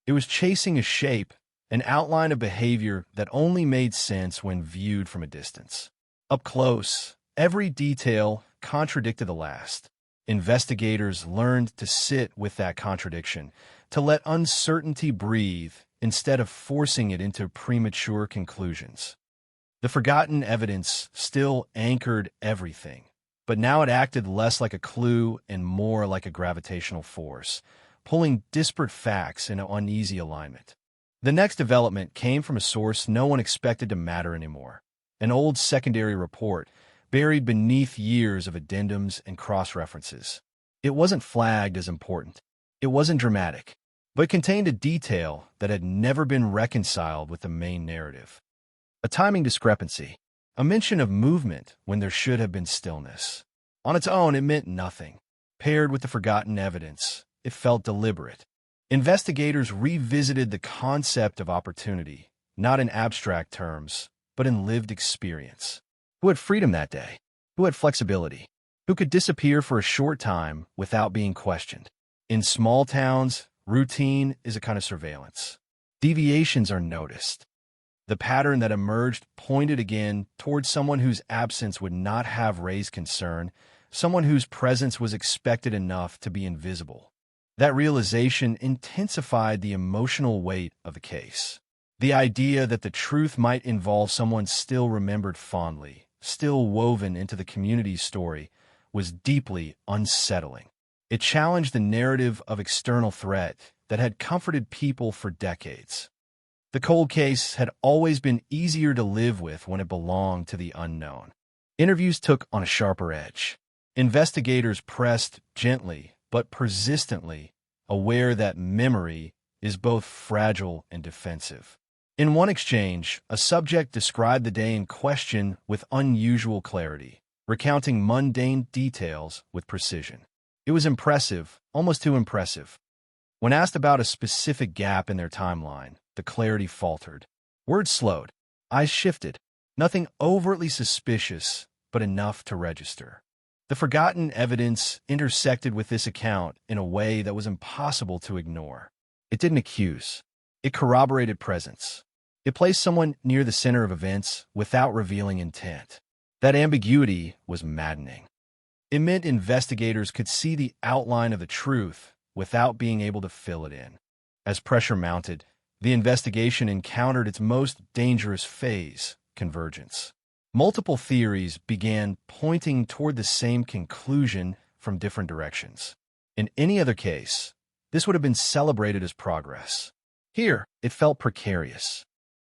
It was chasing a shape, an outline of behavior that only made sense when viewed from a distance. Up close, every detail contradicted the last. Investigators learned to sit with that contradiction, to let uncertainty breathe instead of forcing it into premature conclusions. The forgotten evidence still anchored everything, but now it acted less like a clue and more like a gravitational force, pulling disparate facts in an uneasy alignment. The next development came from a source no one expected to matter anymore, an old secondary report buried beneath years of addendums and cross-references. It wasn't flagged as important. It wasn't dramatic, but contained a detail that had never been reconciled with the main narrative. A timing discrepancy, a mention of movement when there should have been stillness. On its own, it meant nothing. Paired with the forgotten evidence, it felt deliberate. Investigators revisited the concept of opportunity, not in abstract terms, but in lived experience. Who had freedom that day? Who had flexibility? Who could disappear for a short time without being questioned? In small towns, routine is a kind of surveillance. Deviations are noticed. The pattern that emerged pointed again towards someone whose absence would not have raised concern, someone whose presence was expected enough to be invisible. That realization intensified the emotional weight of the case. The idea that the truth might involve someone still remembered fondly, still woven into the community's story, was deeply unsettling. It challenged the narrative of external threat that had comforted people for decades. The cold case had always been easier to live with when it belonged to the unknown. Interviews took on a sharper edge. Investigators pressed gently but persistently, aware that memory is both fragile and defensive. In one exchange, a subject described the day in question with unusual clarity, recounting mundane details with precision. It was impressive, almost too impressive. When asked about a specific gap in their timeline, the clarity faltered. Words slowed. Eyes shifted. Nothing overtly suspicious, but enough to register. The forgotten evidence intersected with this account in a way that was impossible to ignore. It didn't accuse. It corroborated presence. It placed someone near the center of events without revealing intent. That ambiguity was maddening. It meant investigators could see the outline of the truth without being able to fill it in. As pressure mounted, the investigation encountered its most dangerous phase, convergence. Multiple theories began pointing toward the same conclusion from different directions. In any other case, this would have been celebrated as progress. Here, it felt precarious.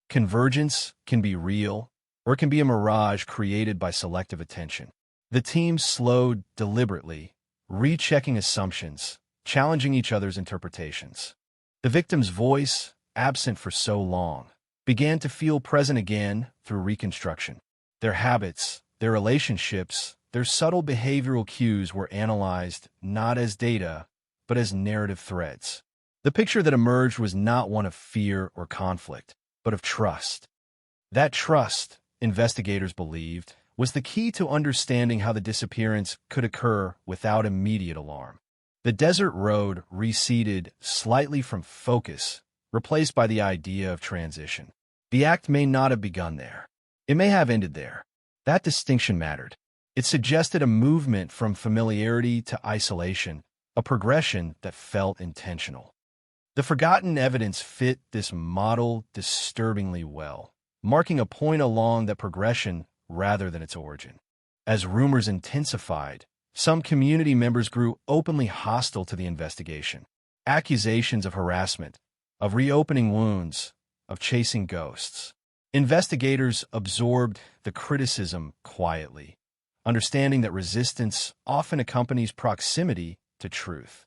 Convergence can be real, or it can be a mirage created by selective attention. The team slowed deliberately, rechecking assumptions, challenging each other's interpretations. The victim's voice, absent for so long, began to feel present again through reconstruction. Their habits, their relationships, their subtle behavioral cues were analyzed not as data, but as narrative threads. The picture that emerged was not one of fear or conflict, but of trust. That trust, investigators believed, was the key to understanding how the disappearance could occur without immediate alarm. The desert road receded slightly from focus, replaced by the idea of transition. The act may not have begun there. It may have ended there. That distinction mattered. It suggested a movement from familiarity to isolation, a progression that felt intentional. The forgotten evidence fit this model disturbingly well, marking a point along that progression rather than its origin. As rumors intensified, some community members grew openly hostile to the investigation. Accusations of harassment, of reopening wounds, of chasing ghosts. Investigators absorbed the criticism quietly, understanding that resistance often accompanies proximity to truth.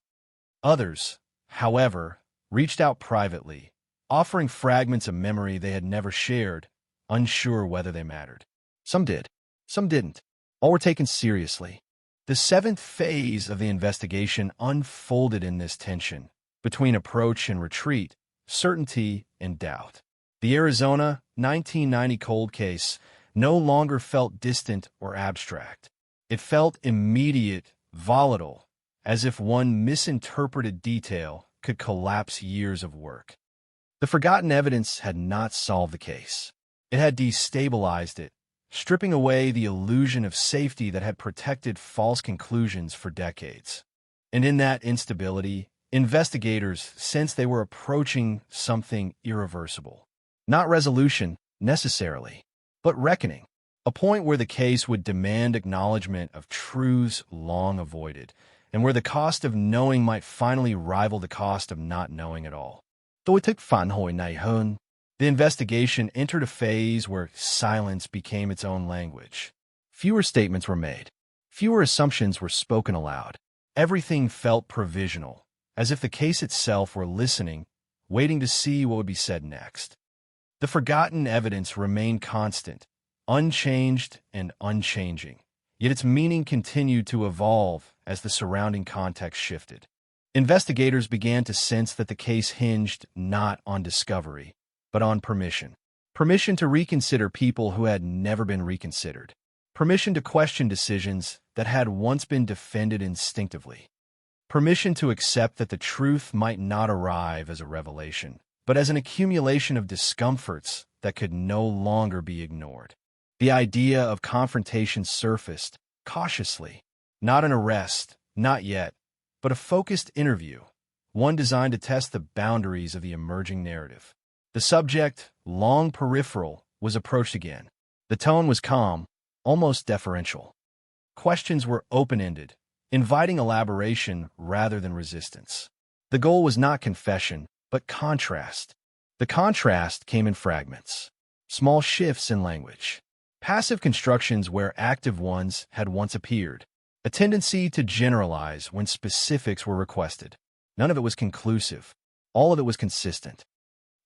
Others, however, reached out privately, offering fragments of memory they had never shared, unsure whether they mattered. Some did, some didn't. All were taken seriously. The seventh phase of the investigation unfolded in this tension between approach and retreat, certainty and doubt. The Arizona 1990 cold case no longer felt distant or abstract. It felt immediate, volatile, as if one misinterpreted detail could collapse years of work. The forgotten evidence had not solved the case. It had destabilized it, stripping away the illusion of safety that had protected false conclusions for decades. And in that instability, investigators sensed they were approaching something irreversible. Not resolution, necessarily, but reckoning. A point where the case would demand acknowledgement of truths long avoided, and where the cost of knowing might finally rival the cost of not knowing at all. Tôi thích phản hồi này hơn. The investigation entered a phase where silence became its own language. Fewer statements were made. Fewer assumptions were spoken aloud. Everything felt provisional, as if the case itself were listening, waiting to see what would be said next. The forgotten evidence remained constant, unchanged and unchanging, yet its meaning continued to evolve as the surrounding context shifted. Investigators began to sense that the case hinged not on discovery, but on permission. Permission to reconsider people who had never been reconsidered. Permission to question decisions that had once been defended instinctively. Permission to accept that the truth might not arrive as a revelation, but as an accumulation of discomforts that could no longer be ignored. The idea of confrontation surfaced, cautiously, not an arrest, not yet, but a focused interview, one designed to test the boundaries of the emerging narrative. The subject, long peripheral, was approached again. The tone was calm, almost deferential. Questions were open-ended, inviting elaboration rather than resistance. The goal was not confession, but contrast. The contrast came in fragments, small shifts in language, passive constructions where active ones had once appeared, a tendency to generalize when specifics were requested. None of it was conclusive. All of it was consistent.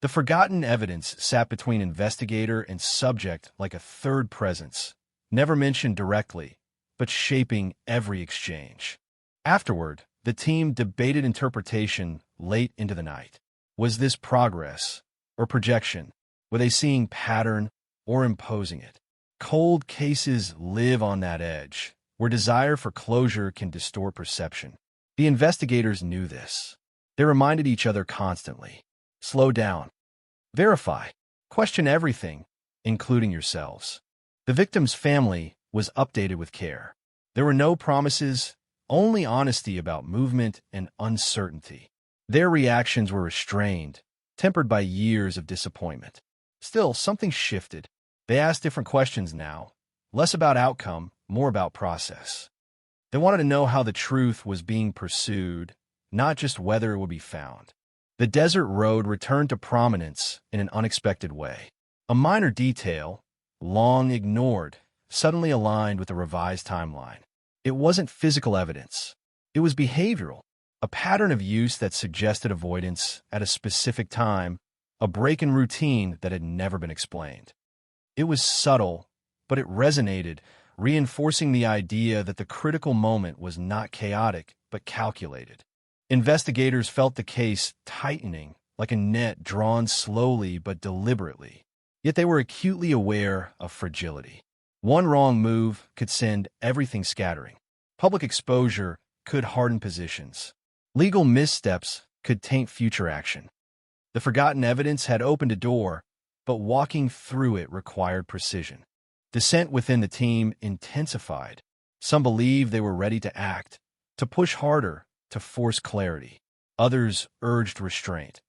The forgotten evidence sat between investigator and subject like a third presence, never mentioned directly, but shaping every exchange. Afterward, the team debated interpretation late into the night. Was this progress or projection? Were they seeing pattern or imposing it? Cold cases live on that edge, where desire for closure can distort perception. The investigators knew this. They reminded each other constantly. Slow down. Verify. Question everything, including yourselves. The victim's family was updated with care. There were no promises, only honesty about movement and uncertainty. Their reactions were restrained, tempered by years of disappointment. Still, something shifted. They asked different questions now, less about outcome, more about process. They wanted to know how the truth was being pursued, not just whether it would be found. The desert road returned to prominence in an unexpected way. A minor detail, long ignored, suddenly aligned with the revised timeline. It wasn't physical evidence. It was behavioral, a pattern of use that suggested avoidance at a specific time, a break in routine that had never been explained. It was subtle, but it resonated, reinforcing the idea that the critical moment was not chaotic, but calculated. Investigators felt the case tightening, like a net drawn slowly but deliberately. Yet they were acutely aware of fragility. One wrong move could send everything scattering. Public exposure could harden positions. Legal missteps could taint future action. The forgotten evidence had opened a door, but walking through it required precision. Dissent within the team intensified. Some believed they were ready to act, to push harder, to force clarity. Others urged restraint,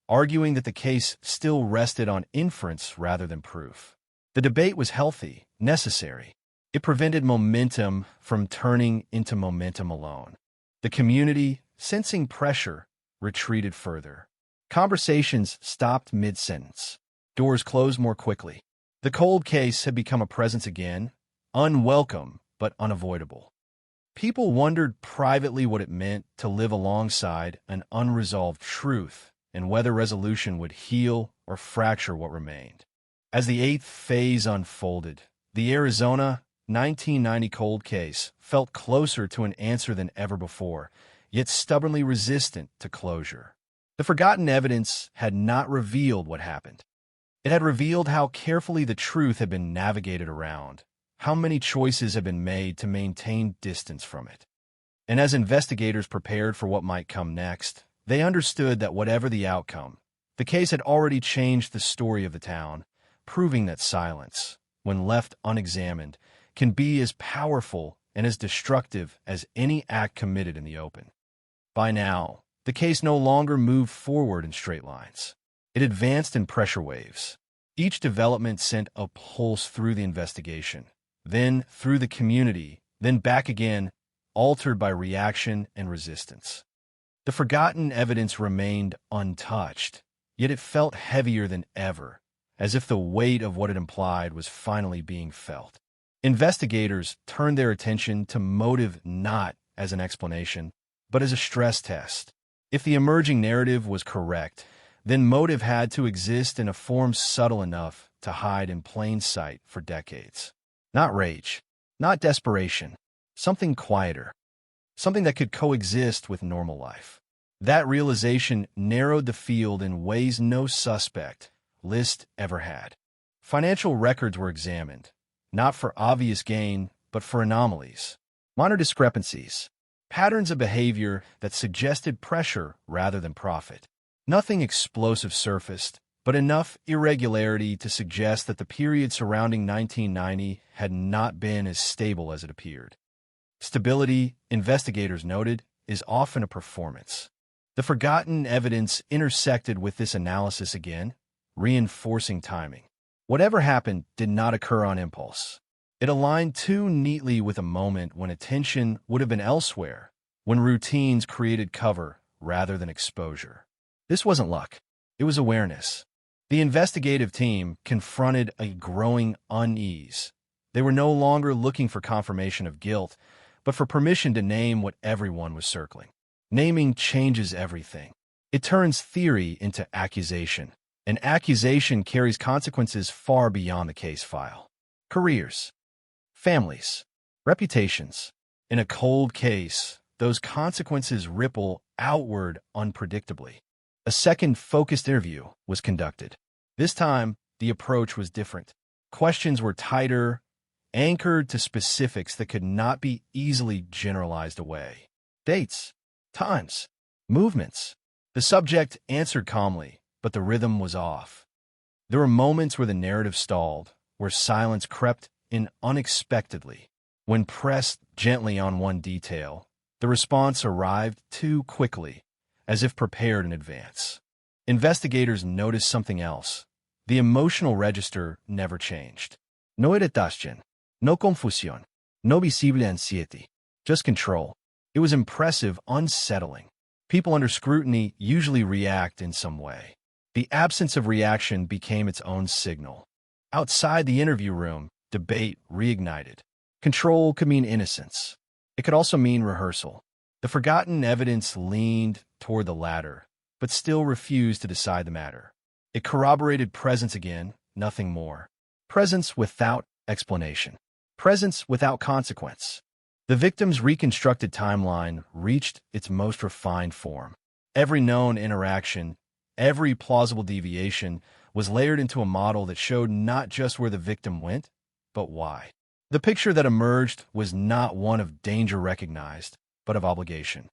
arguing that the case still rested on inference rather than proof. The debate was healthy, necessary. It prevented momentum from turning into momentum alone. The community, sensing pressure, retreated further. Conversations stopped mid-sentence. Doors closed more quickly. The cold case had become a presence again, unwelcome but unavoidable. People wondered privately what it meant to live alongside an unresolved truth and whether resolution would heal or fracture what remained. As the eighth phase unfolded, the Arizona 1990 cold case felt closer to an answer than ever before, yet stubbornly resistant to closure. The forgotten evidence had not revealed what happened. It had revealed how carefully the truth had been navigated around, how many choices had been made to maintain distance from it. And as investigators prepared for what might come next, they understood that whatever the outcome, the case had already changed the story of the town, proving that silence, when left unexamined, can be as powerful and as destructive as any act committed in the open. By now, the case no longer moved forward in straight lines. It advanced in pressure waves. Each development sent a pulse through the investigation, then through the community, then back again, altered by reaction and resistance. The forgotten evidence remained untouched, yet it felt heavier than ever, as if the weight of what it implied was finally being felt. Investigators turned their attention to motive not as an explanation, but as a stress test. If the emerging narrative was correct, then motive had to exist in a form subtle enough to hide in plain sight for decades. Not rage, not desperation, something quieter, something that could coexist with normal life. That realization narrowed the field in ways no suspect list ever had. Financial records were examined, not for obvious gain, but for anomalies, minor discrepancies, patterns of behavior that suggested pressure rather than profit. Nothing explosive surfaced, but enough irregularity to suggest that the period surrounding 1990 had not been as stable as it appeared. Stability, investigators noted, is often a performance. The forgotten evidence intersected with this analysis again, reinforcing timing. Whatever happened did not occur on impulse. It aligned too neatly with a moment when attention would have been elsewhere, when routines created cover rather than exposure. This wasn't luck. It was awareness. The investigative team confronted a growing unease. They were no longer looking for confirmation of guilt, but for permission to name what everyone was circling. Naming changes everything. It turns theory into accusation. An accusation carries consequences far beyond the case file. Careers, families, reputations. In a cold case, those consequences ripple outward unpredictably. A second focused interview was conducted. This time, the approach was different. Questions were tighter, anchored to specifics that could not be easily generalized away. Dates, times, movements. The subject answered calmly, but the rhythm was off. There were moments where the narrative stalled, where silence crept in unexpectedly. When pressed gently on one detail, the response arrived too quickly, as if prepared in advance. Investigators noticed something else. The emotional register never changed. No irritación, no confusión, no visible anxiety, just control. It was impressive, unsettling. People under scrutiny usually react in some way. The absence of reaction became its own signal. Outside the interview room, debate reignited. Control could mean innocence. It could also mean rehearsal. The forgotten evidence leaned toward the latter, but still refused to decide the matter. It corroborated presence again, nothing more. Presence without explanation. Presence without consequence. The victim's reconstructed timeline reached its most refined form. Every known interaction, every plausible deviation was layered into a model that showed not just where the victim went, but why. The picture that emerged was not one of danger recognized, but of obligation.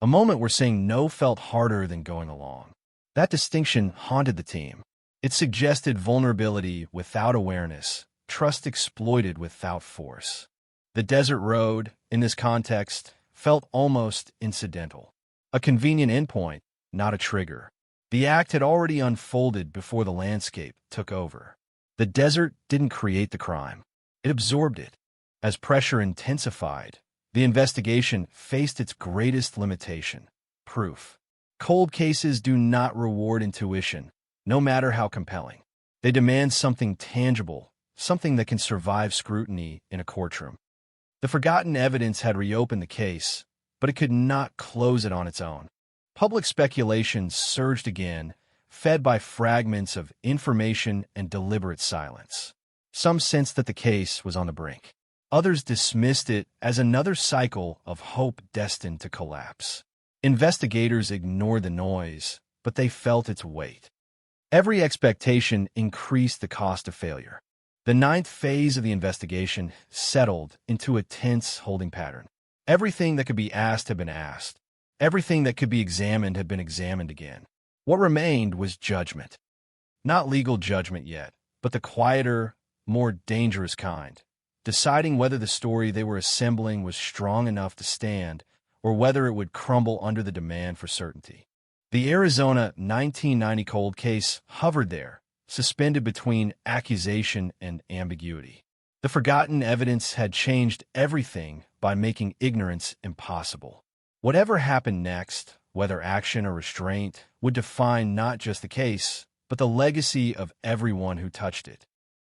A moment where saying no felt harder than going along. That distinction haunted the team. It suggested vulnerability without awareness, trust exploited without force. The desert road, in this context, felt almost incidental. A convenient endpoint, not a trigger. The act had already unfolded before the landscape took over. The desert didn't create the crime. It absorbed it. As pressure intensified, the investigation faced its greatest limitation: proof. Cold cases do not reward intuition, no matter how compelling. They demand something tangible, something that can survive scrutiny in a courtroom. The forgotten evidence had reopened the case, but it could not close it on its own. Public speculation surged again, fed by fragments of information and deliberate silence. Some sensed that the case was on the brink. Others dismissed it as another cycle of hope destined to collapse. Investigators ignored the noise, but they felt its weight. Every expectation increased the cost of failure. The ninth phase of the investigation settled into a tense holding pattern. Everything that could be asked had been asked. Everything that could be examined had been examined again. What remained was judgment. Not legal judgment yet, but the quieter, more dangerous kind, deciding whether the story they were assembling was strong enough to stand or whether it would crumble under the demand for certainty. The Arizona 1990 cold case hovered there, suspended between accusation and ambiguity. The forgotten evidence had changed everything by making ignorance impossible. Whatever happened next, whether action or restraint, would define not just the case, but the legacy of everyone who touched it.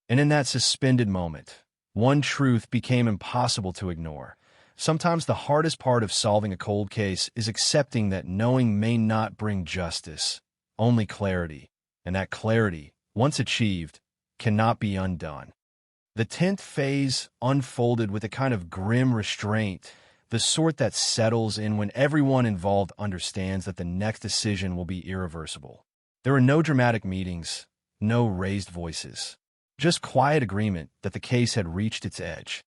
And in that suspended moment, one truth became impossible to ignore. Sometimes the hardest part of solving a cold case is accepting that knowing may not bring justice, only clarity, and that clarity, once achieved, cannot be undone. The 10th phase unfolded with a kind of grim restraint, the sort that settles in when everyone involved understands that the next decision will be irreversible. There were no dramatic meetings, no raised voices, just quiet agreement that the case had reached its edge.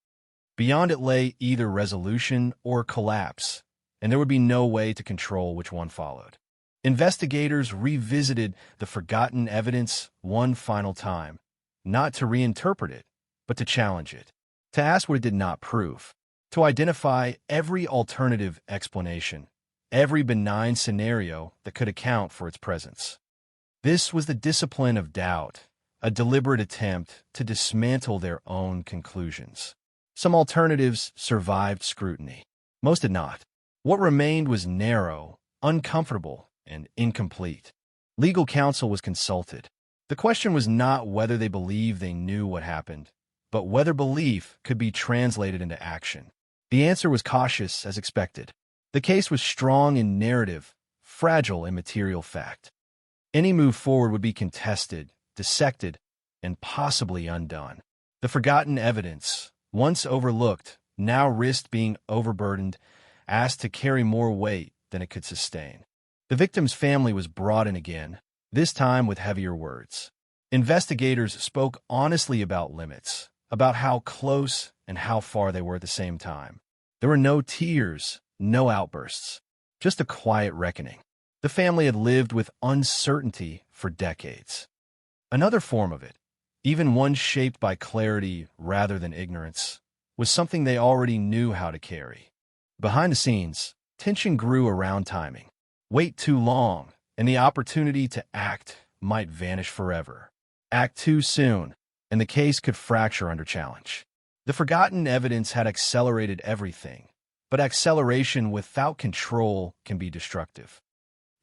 Beyond it lay either resolution or collapse, and there would be no way to control which one followed. Investigators revisited the forgotten evidence one final time, not to reinterpret it, but to challenge it, to ask what it did not prove, to identify every alternative explanation, every benign scenario that could account for its presence. This was the discipline of doubt, a deliberate attempt to dismantle their own conclusions. Some alternatives survived scrutiny. Most did not. What remained was narrow, uncomfortable, and incomplete. Legal counsel was consulted. The question was not whether they believed they knew what happened, but whether belief could be translated into action. The answer was cautious as expected. The case was strong in narrative, fragile in material fact. Any move forward would be contested, dissected, and possibly undone. The forgotten evidence, once overlooked, now risked being overburdened, asked to carry more weight than it could sustain. The victim's family was brought in again, this time with heavier words. Investigators spoke honestly about limits, about how close and how far they were at the same time. There were no tears, no outbursts, just a quiet reckoning. The family had lived with uncertainty for decades. Another form of it, even one shaped by clarity rather than ignorance, was something they already knew how to carry. Behind the scenes, tension grew around timing. Wait too long, and the opportunity to act might vanish forever. Act too soon, and the case could fracture under challenge. The forgotten evidence had accelerated everything, but acceleration without control can be destructive.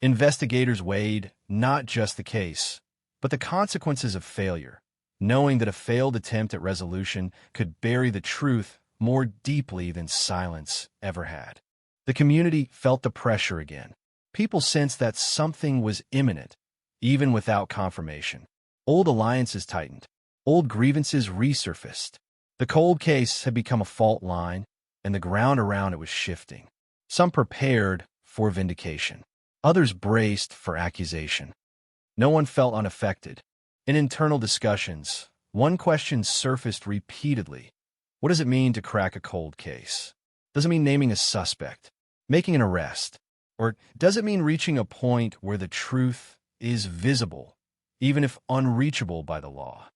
Investigators weighed not just the case, but the consequences of failure, knowing that a failed attempt at resolution could bury the truth more deeply than silence ever had. The community felt the pressure again. People sensed that something was imminent, even without confirmation. Old alliances tightened. Old grievances resurfaced. The cold case had become a fault line, and the ground around it was shifting. Some prepared for vindication. Others braced for accusation. No one felt unaffected. In internal discussions, one question surfaced repeatedly. What does it mean to crack a cold case? Does it mean naming a suspect, making an arrest? Or does it mean reaching a point where the truth is visible, even if unreachable by the law.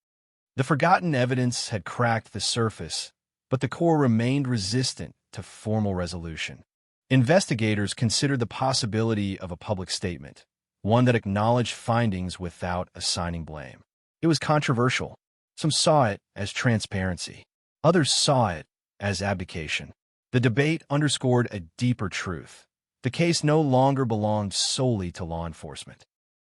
The forgotten evidence had cracked the surface, but the core remained resistant to formal resolution. Investigators considered the possibility of a public statement, one that acknowledged findings without assigning blame. It was controversial. Some saw it as transparency. Others saw it as abdication. The debate underscored a deeper truth. The case no longer belonged solely to law enforcement.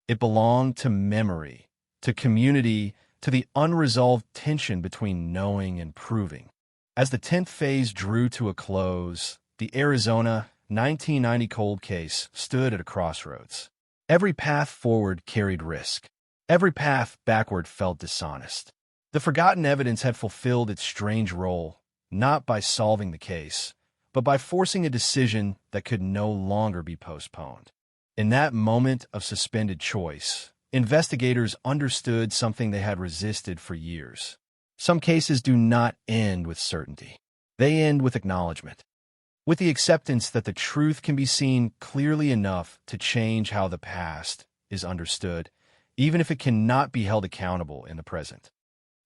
It belonged to memory, to community, to the unresolved tension between knowing and proving. As the 10th phase drew to a close, the Arizona 1990 cold case stood at a crossroads. Every path forward carried risk. Every path backward felt dishonest. The forgotten evidence had fulfilled its strange role, not by solving the case, but by forcing a decision that could no longer be postponed. In that moment of suspended choice, investigators understood something they had resisted for years. Some cases do not end with certainty. They end with acknowledgement, with the acceptance that the truth can be seen clearly enough to change how the past is understood, even if it cannot be held accountable in the present.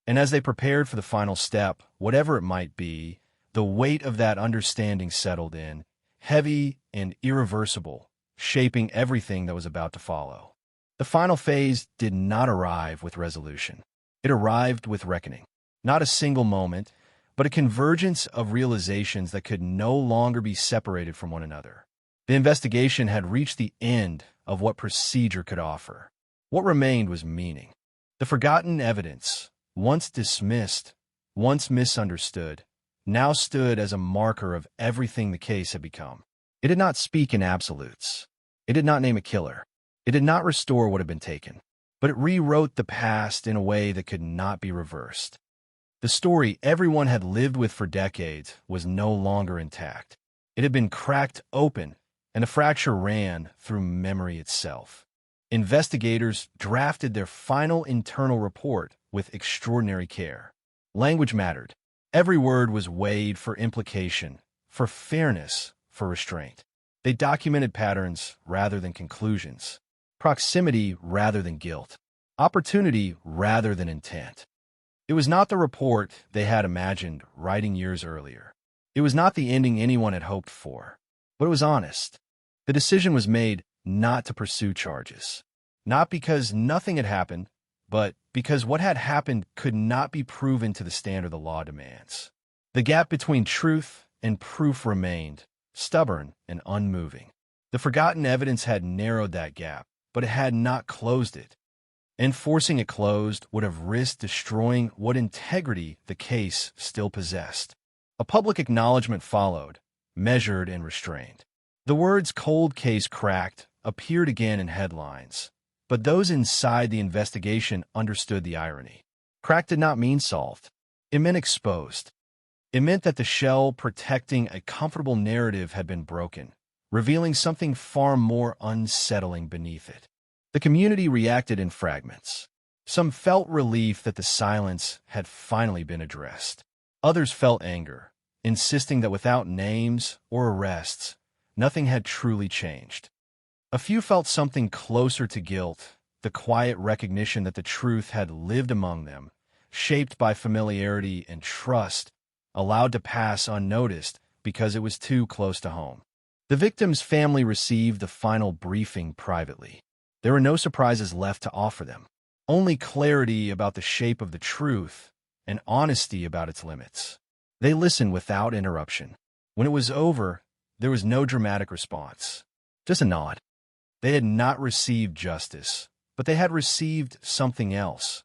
And as they prepared for the final step, whatever it might be, the weight of that understanding settled in, heavy and irreversible, shaping everything that was about to follow. The final phase did not arrive with resolution. It arrived with reckoning. Not a single moment, but a convergence of realizations that could no longer be separated from one another. The investigation had reached the end of what procedure could offer. What remained was meaning. The forgotten evidence, once dismissed, once misunderstood, now stood as a marker of everything the case had become. It did not speak in absolutes. It did not name a killer. It did not restore what had been taken. But it rewrote the past in a way that could not be reversed. The story everyone had lived with for decades was no longer intact. It had been cracked open, and the fracture ran through memory itself. Investigators drafted their final internal report with extraordinary care. Language mattered. Every word was weighed for implication, for fairness, for restraint. They documented patterns rather than conclusions, proximity rather than guilt, opportunity rather than intent. It was not the report they had imagined writing years earlier. It was not the ending anyone had hoped for, but it was honest. The decision was made not to pursue charges, not because nothing had happened, but because what had happened could not be proven to the standard the law demands. The gap between truth and proof remained, stubborn and unmoving. The forgotten evidence had narrowed that gap, but it had not closed it. And forcing it closed would have risked destroying what integrity the case still possessed. A public acknowledgement followed, measured and restrained. The words "cold case cracked" appeared again in headlines, but those inside the investigation understood the irony. Cracked did not mean solved. It meant exposed. It meant that the shell protecting a comfortable narrative had been broken, revealing something far more unsettling beneath it. The community reacted in fragments. Some felt relief that the silence had finally been addressed. Others felt anger, insisting that without names or arrests, nothing had truly changed. A few felt something closer to guilt, the quiet recognition that the truth had lived among them, shaped by familiarity and trust, allowed to pass unnoticed because it was too close to home. The victim's family received the final briefing privately. There were no surprises left to offer them, only clarity about the shape of the truth and honesty about its limits. They listened without interruption. When it was over, there was no dramatic response, just a nod. They had not received justice, but they had received something else.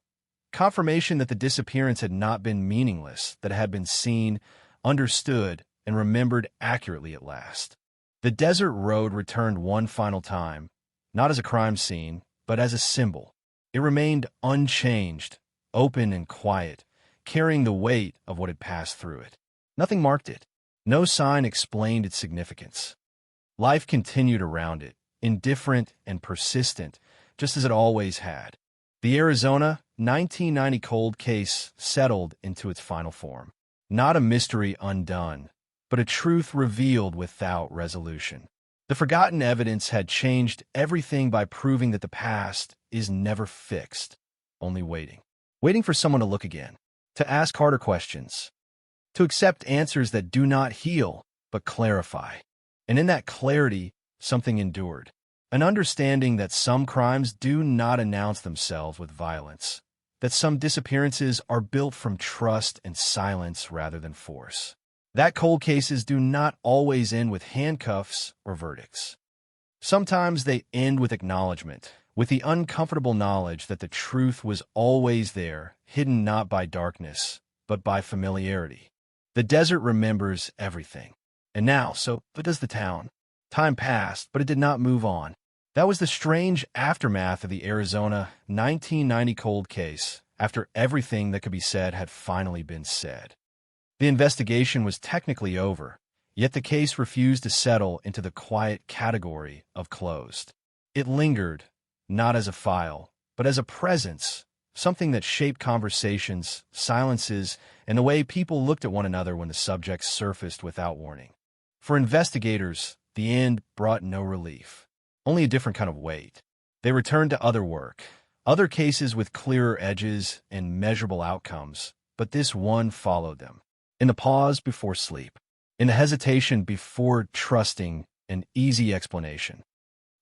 Confirmation that the disappearance had not been meaningless, that it had been seen, understood, and remembered accurately at last. The desert road returned one final time, not as a crime scene, but as a symbol. It remained unchanged, open and quiet, carrying the weight of what had passed through it. Nothing marked it. No sign explained its significance. Life continued around it, indifferent and persistent, just as it always had. The Arizona 1990 cold case settled into its final form. Not a mystery undone, but a truth revealed without resolution. The forgotten evidence had changed everything by proving that the past is never fixed, only waiting. Waiting for someone to look again, to ask harder questions, to accept answers that do not heal, but clarify. And in that clarity, something endured. An understanding that some crimes do not announce themselves with violence, that some disappearances are built from trust and silence rather than force. That cold cases do not always end with handcuffs or verdicts. Sometimes they end with acknowledgement, with the uncomfortable knowledge that the truth was always there, hidden not by darkness, but by familiarity. The desert remembers everything. And now, so does the town. Time passed, but it did not move on. That was the strange aftermath of the Arizona 1990 cold case, after everything that could be said had finally been said. The investigation was technically over, yet the case refused to settle into the quiet category of closed. It lingered, not as a file, but as a presence, something that shaped conversations, silences, and the way people looked at one another when the subject surfaced without warning. For investigators, the end brought no relief, only a different kind of weight. They returned to other work, other cases with clearer edges and measurable outcomes, but this one followed them. In the pause before sleep, in the hesitation before trusting an easy explanation.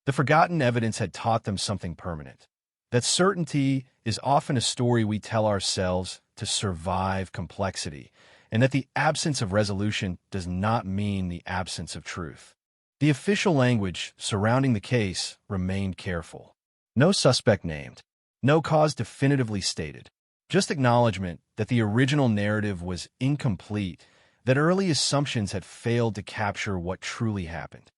The forgotten evidence had taught them something permanent, that certainty is often a story we tell ourselves to survive complexity, and that the absence of resolution does not mean the absence of truth. The official language surrounding the case remained careful. No suspect named, no cause definitively stated, just acknowledgement that the original narrative was incomplete, that early assumptions had failed to capture what truly happened.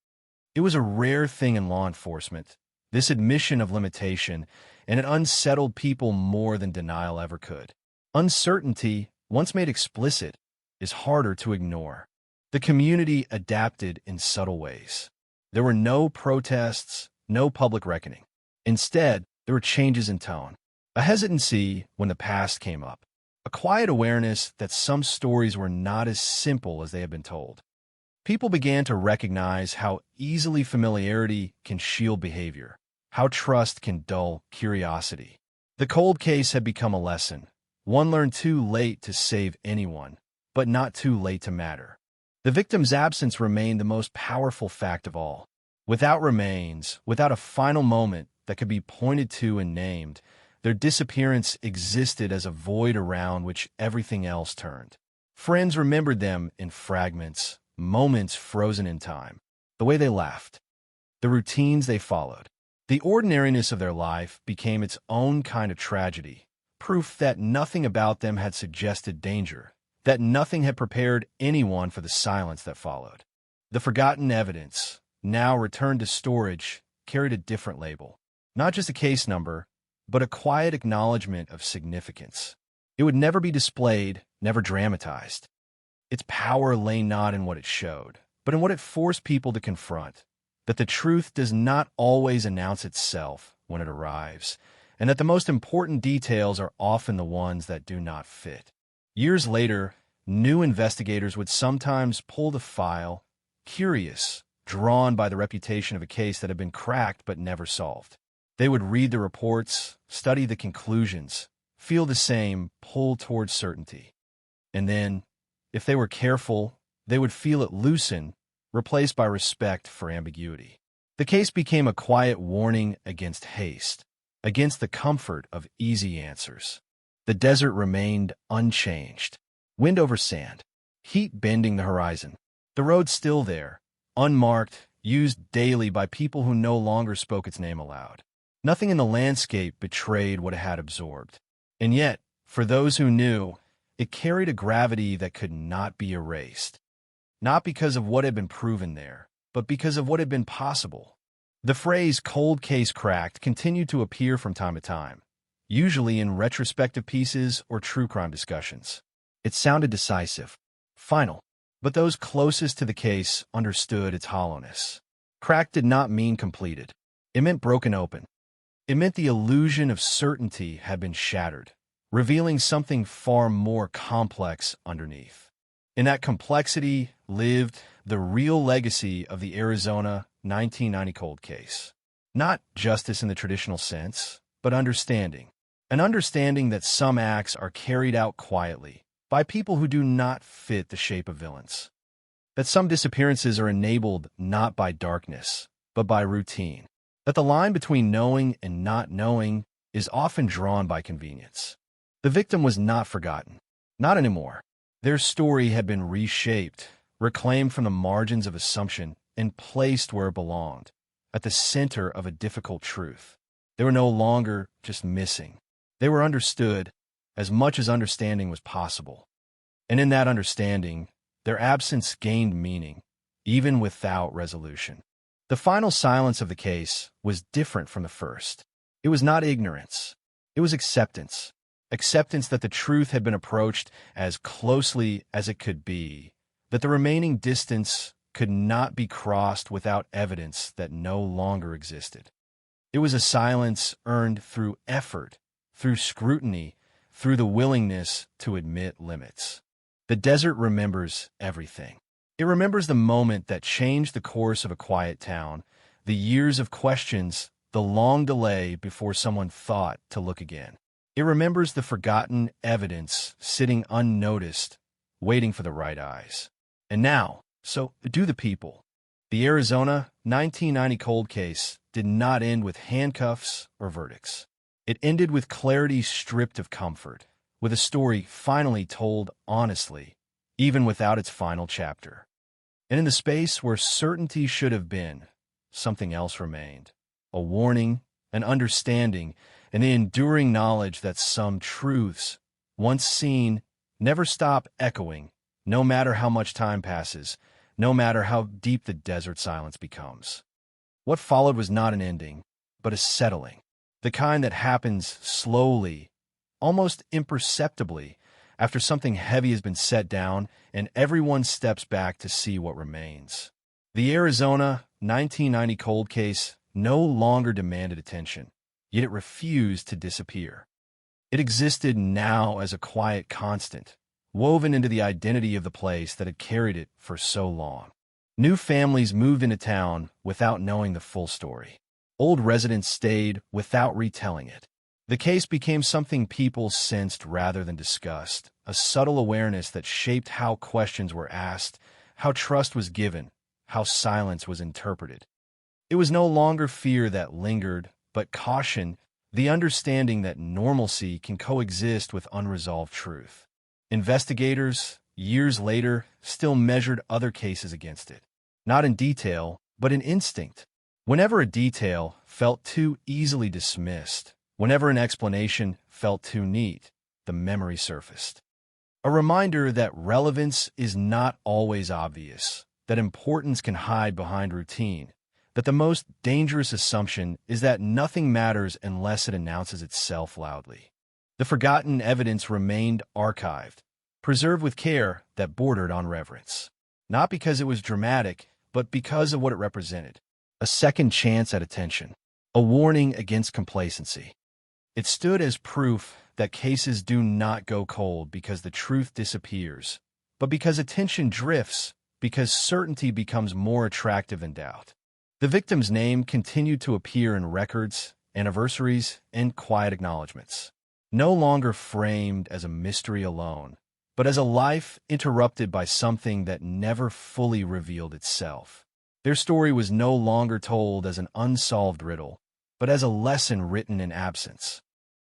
It was a rare thing in law enforcement, this admission of limitation, and it unsettled people more than denial ever could. Uncertainty, once made explicit, is harder to ignore. The community adapted in subtle ways. There were no protests, no public reckoning. Instead, there were changes in tone. A hesitancy when the past came up. A quiet awareness that some stories were not as simple as they had been told. People began to recognize how easily familiarity can shield behavior, how trust can dull curiosity. The cold case had become a lesson, one learned too late to save anyone, but not too late to matter. The victim's absence remained the most powerful fact of all. Without remains, without a final moment that could be pointed to and named, their disappearance existed as a void around which everything else turned. Friends remembered them in fragments, moments frozen in time, the way they laughed, the routines they followed. The ordinariness of their life became its own kind of tragedy, proof that nothing about them had suggested danger, that nothing had prepared anyone for the silence that followed. The forgotten evidence, now returned to storage, carried a different label. Not just a case number, but a quiet acknowledgement of significance. It would never be displayed, never dramatized. Its power lay not in what it showed, but in what it forced people to confront, that the truth does not always announce itself when it arrives, and that the most important details are often the ones that do not fit. Years later, new investigators would sometimes pull the file, curious, drawn by the reputation of a case that had been cracked but never solved. They would read the reports, study the conclusions, feel the same pull towards certainty. And then, if they were careful, they would feel it loosen, replaced by respect for ambiguity. The case became a quiet warning against haste, against the comfort of easy answers. The desert remained unchanged, wind over sand, heat bending the horizon. The road still there, unmarked, used daily by people who no longer spoke its name aloud. Nothing in the landscape betrayed what it had absorbed. And yet, for those who knew, it carried a gravity that could not be erased. Not because of what had been proven there, but because of what had been possible. The phrase cold case cracked continued to appear from time to time, usually in retrospective pieces or true crime discussions. It sounded decisive, final, but those closest to the case understood its hollowness. Cracked did not mean completed. It meant broken open. It meant the illusion of certainty had been shattered, revealing something far more complex underneath. In that complexity lived the real legacy of the Arizona 1990 cold case. Not justice in the traditional sense, but understanding. An understanding that some acts are carried out quietly by people who do not fit the shape of villains. That some disappearances are enabled not by darkness, but by routine. That the line between knowing and not knowing is often drawn by convenience. The victim was not forgotten. Not anymore. Their story had been reshaped, reclaimed from the margins of assumption, and placed where it belonged, at the center of a difficult truth. They were no longer just missing. They were understood as much as understanding was possible. And in that understanding, their absence gained meaning, even without resolution. The final silence of the case was different from the first. It was not ignorance. It was acceptance. Acceptance that the truth had been approached as closely as it could be, that the remaining distance could not be crossed without evidence that no longer existed. It was a silence earned through effort, through scrutiny, through the willingness to admit limits. The desert remembers everything. It remembers the moment that changed the course of a quiet town, the years of questions, the long delay before someone thought to look again. It remembers the forgotten evidence sitting unnoticed, waiting for the right eyes. And now, so do the people. The Arizona 1990 cold case did not end with handcuffs or verdicts. It ended with clarity stripped of comfort, with a story finally told honestly, even without its final chapter. And in the space where certainty should have been, something else remained. A warning, an understanding, and the enduring knowledge that some truths, once seen, never stop echoing, no matter how much time passes, no matter how deep the desert silence becomes. What followed was not an ending, but a settling, the kind that happens slowly, almost imperceptibly, after something heavy has been set down and everyone steps back to see what remains. The Arizona 1990 cold case no longer demanded attention, yet it refused to disappear. It existed now as a quiet constant, woven into the identity of the place that had carried it for so long. New families moved into town without knowing the full story. Old residents stayed without retelling it. The case became something people sensed rather than discussed, a subtle awareness that shaped how questions were asked, how trust was given, how silence was interpreted. It was no longer fear that lingered, but caution, the understanding that normalcy can coexist with unresolved truth. Investigators, years later, still measured other cases against it, not in detail, but in instinct. Whenever a detail felt too easily dismissed, whenever an explanation felt too neat, the memory surfaced. A reminder that relevance is not always obvious, that importance can hide behind routine, that the most dangerous assumption is that nothing matters unless it announces itself loudly. The forgotten evidence remained archived, preserved with care that bordered on reverence, not because it was dramatic, but because of what it represented. A second chance at attention, a warning against complacency. It stood as proof that cases do not go cold because the truth disappears, but because attention drifts, because certainty becomes more attractive than doubt. The victim's name continued to appear in records, anniversaries, and quiet acknowledgments, no longer framed as a mystery alone, but as a life interrupted by something that never fully revealed itself. Their story was no longer told as an unsolved riddle, but as a lesson written in absence.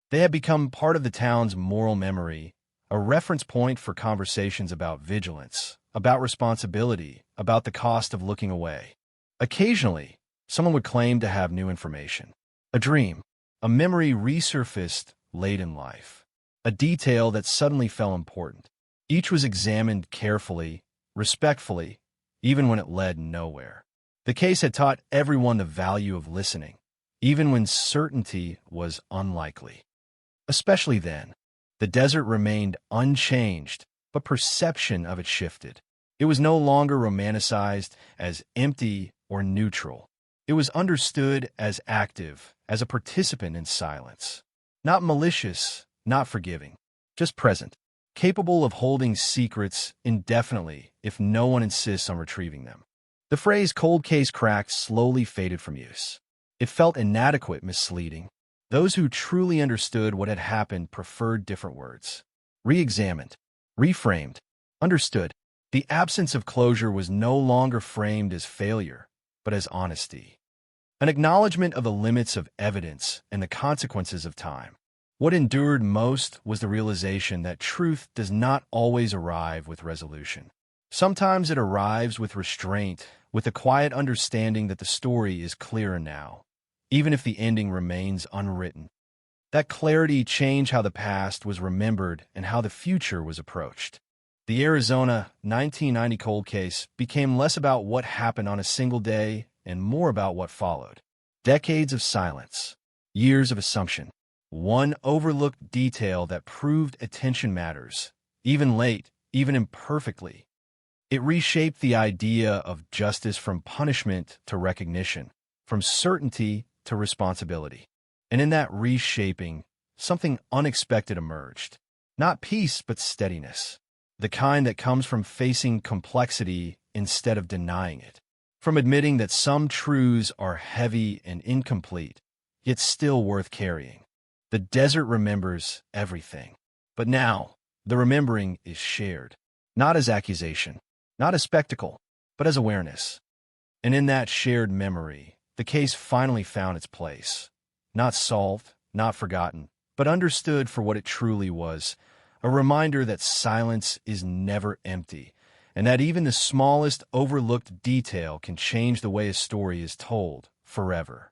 They had become part of the town's moral memory, a reference point for conversations about vigilance, about responsibility, about the cost of looking away. Occasionally, someone would claim to have new information, a dream, a memory resurfaced late in life, a detail that suddenly felt important. Each was examined carefully, respectfully, even when it led nowhere. The case had taught everyone the value of listening, even when certainty was unlikely. Especially then, the desert remained unchanged, but perception of it shifted. It was no longer romanticized as empty or neutral. It was understood as active, as a participant in silence. Not malicious, not forgiving, just present, capable of holding secrets indefinitely if no one insists on retrieving them. The phrase cold case cracked slowly faded from use. It felt inadequate, misleading. Those who truly understood what had happened preferred different words. Re-examined, reframed, understood. The absence of closure was no longer framed as failure, but as honesty. An acknowledgement of the limits of evidence and the consequences of time. What endured most was the realization that truth does not always arrive with resolution. Sometimes it arrives with restraint, with a quiet understanding that the story is clearer now, even if the ending remains unwritten. That clarity changed how the past was remembered and how the future was approached. The Arizona 1990 cold case became less about what happened on a single day and more about what followed. Decades of silence, years of assumption, one overlooked detail that proved attention matters, even late, even imperfectly. It reshaped the idea of justice from punishment to recognition, from certainty to responsibility. And in that reshaping, something unexpected emerged. Not peace, but steadiness. The kind that comes from facing complexity instead of denying it. From admitting that some truths are heavy and incomplete, yet still worth carrying. The desert remembers everything. But now, the remembering is shared. Not as accusation, not as spectacle, but as awareness. And in that shared memory, the case finally found its place. Not solved, not forgotten, but understood for what it truly was. A reminder that silence is never empty, and that even the smallest overlooked detail can change the way a story is told forever.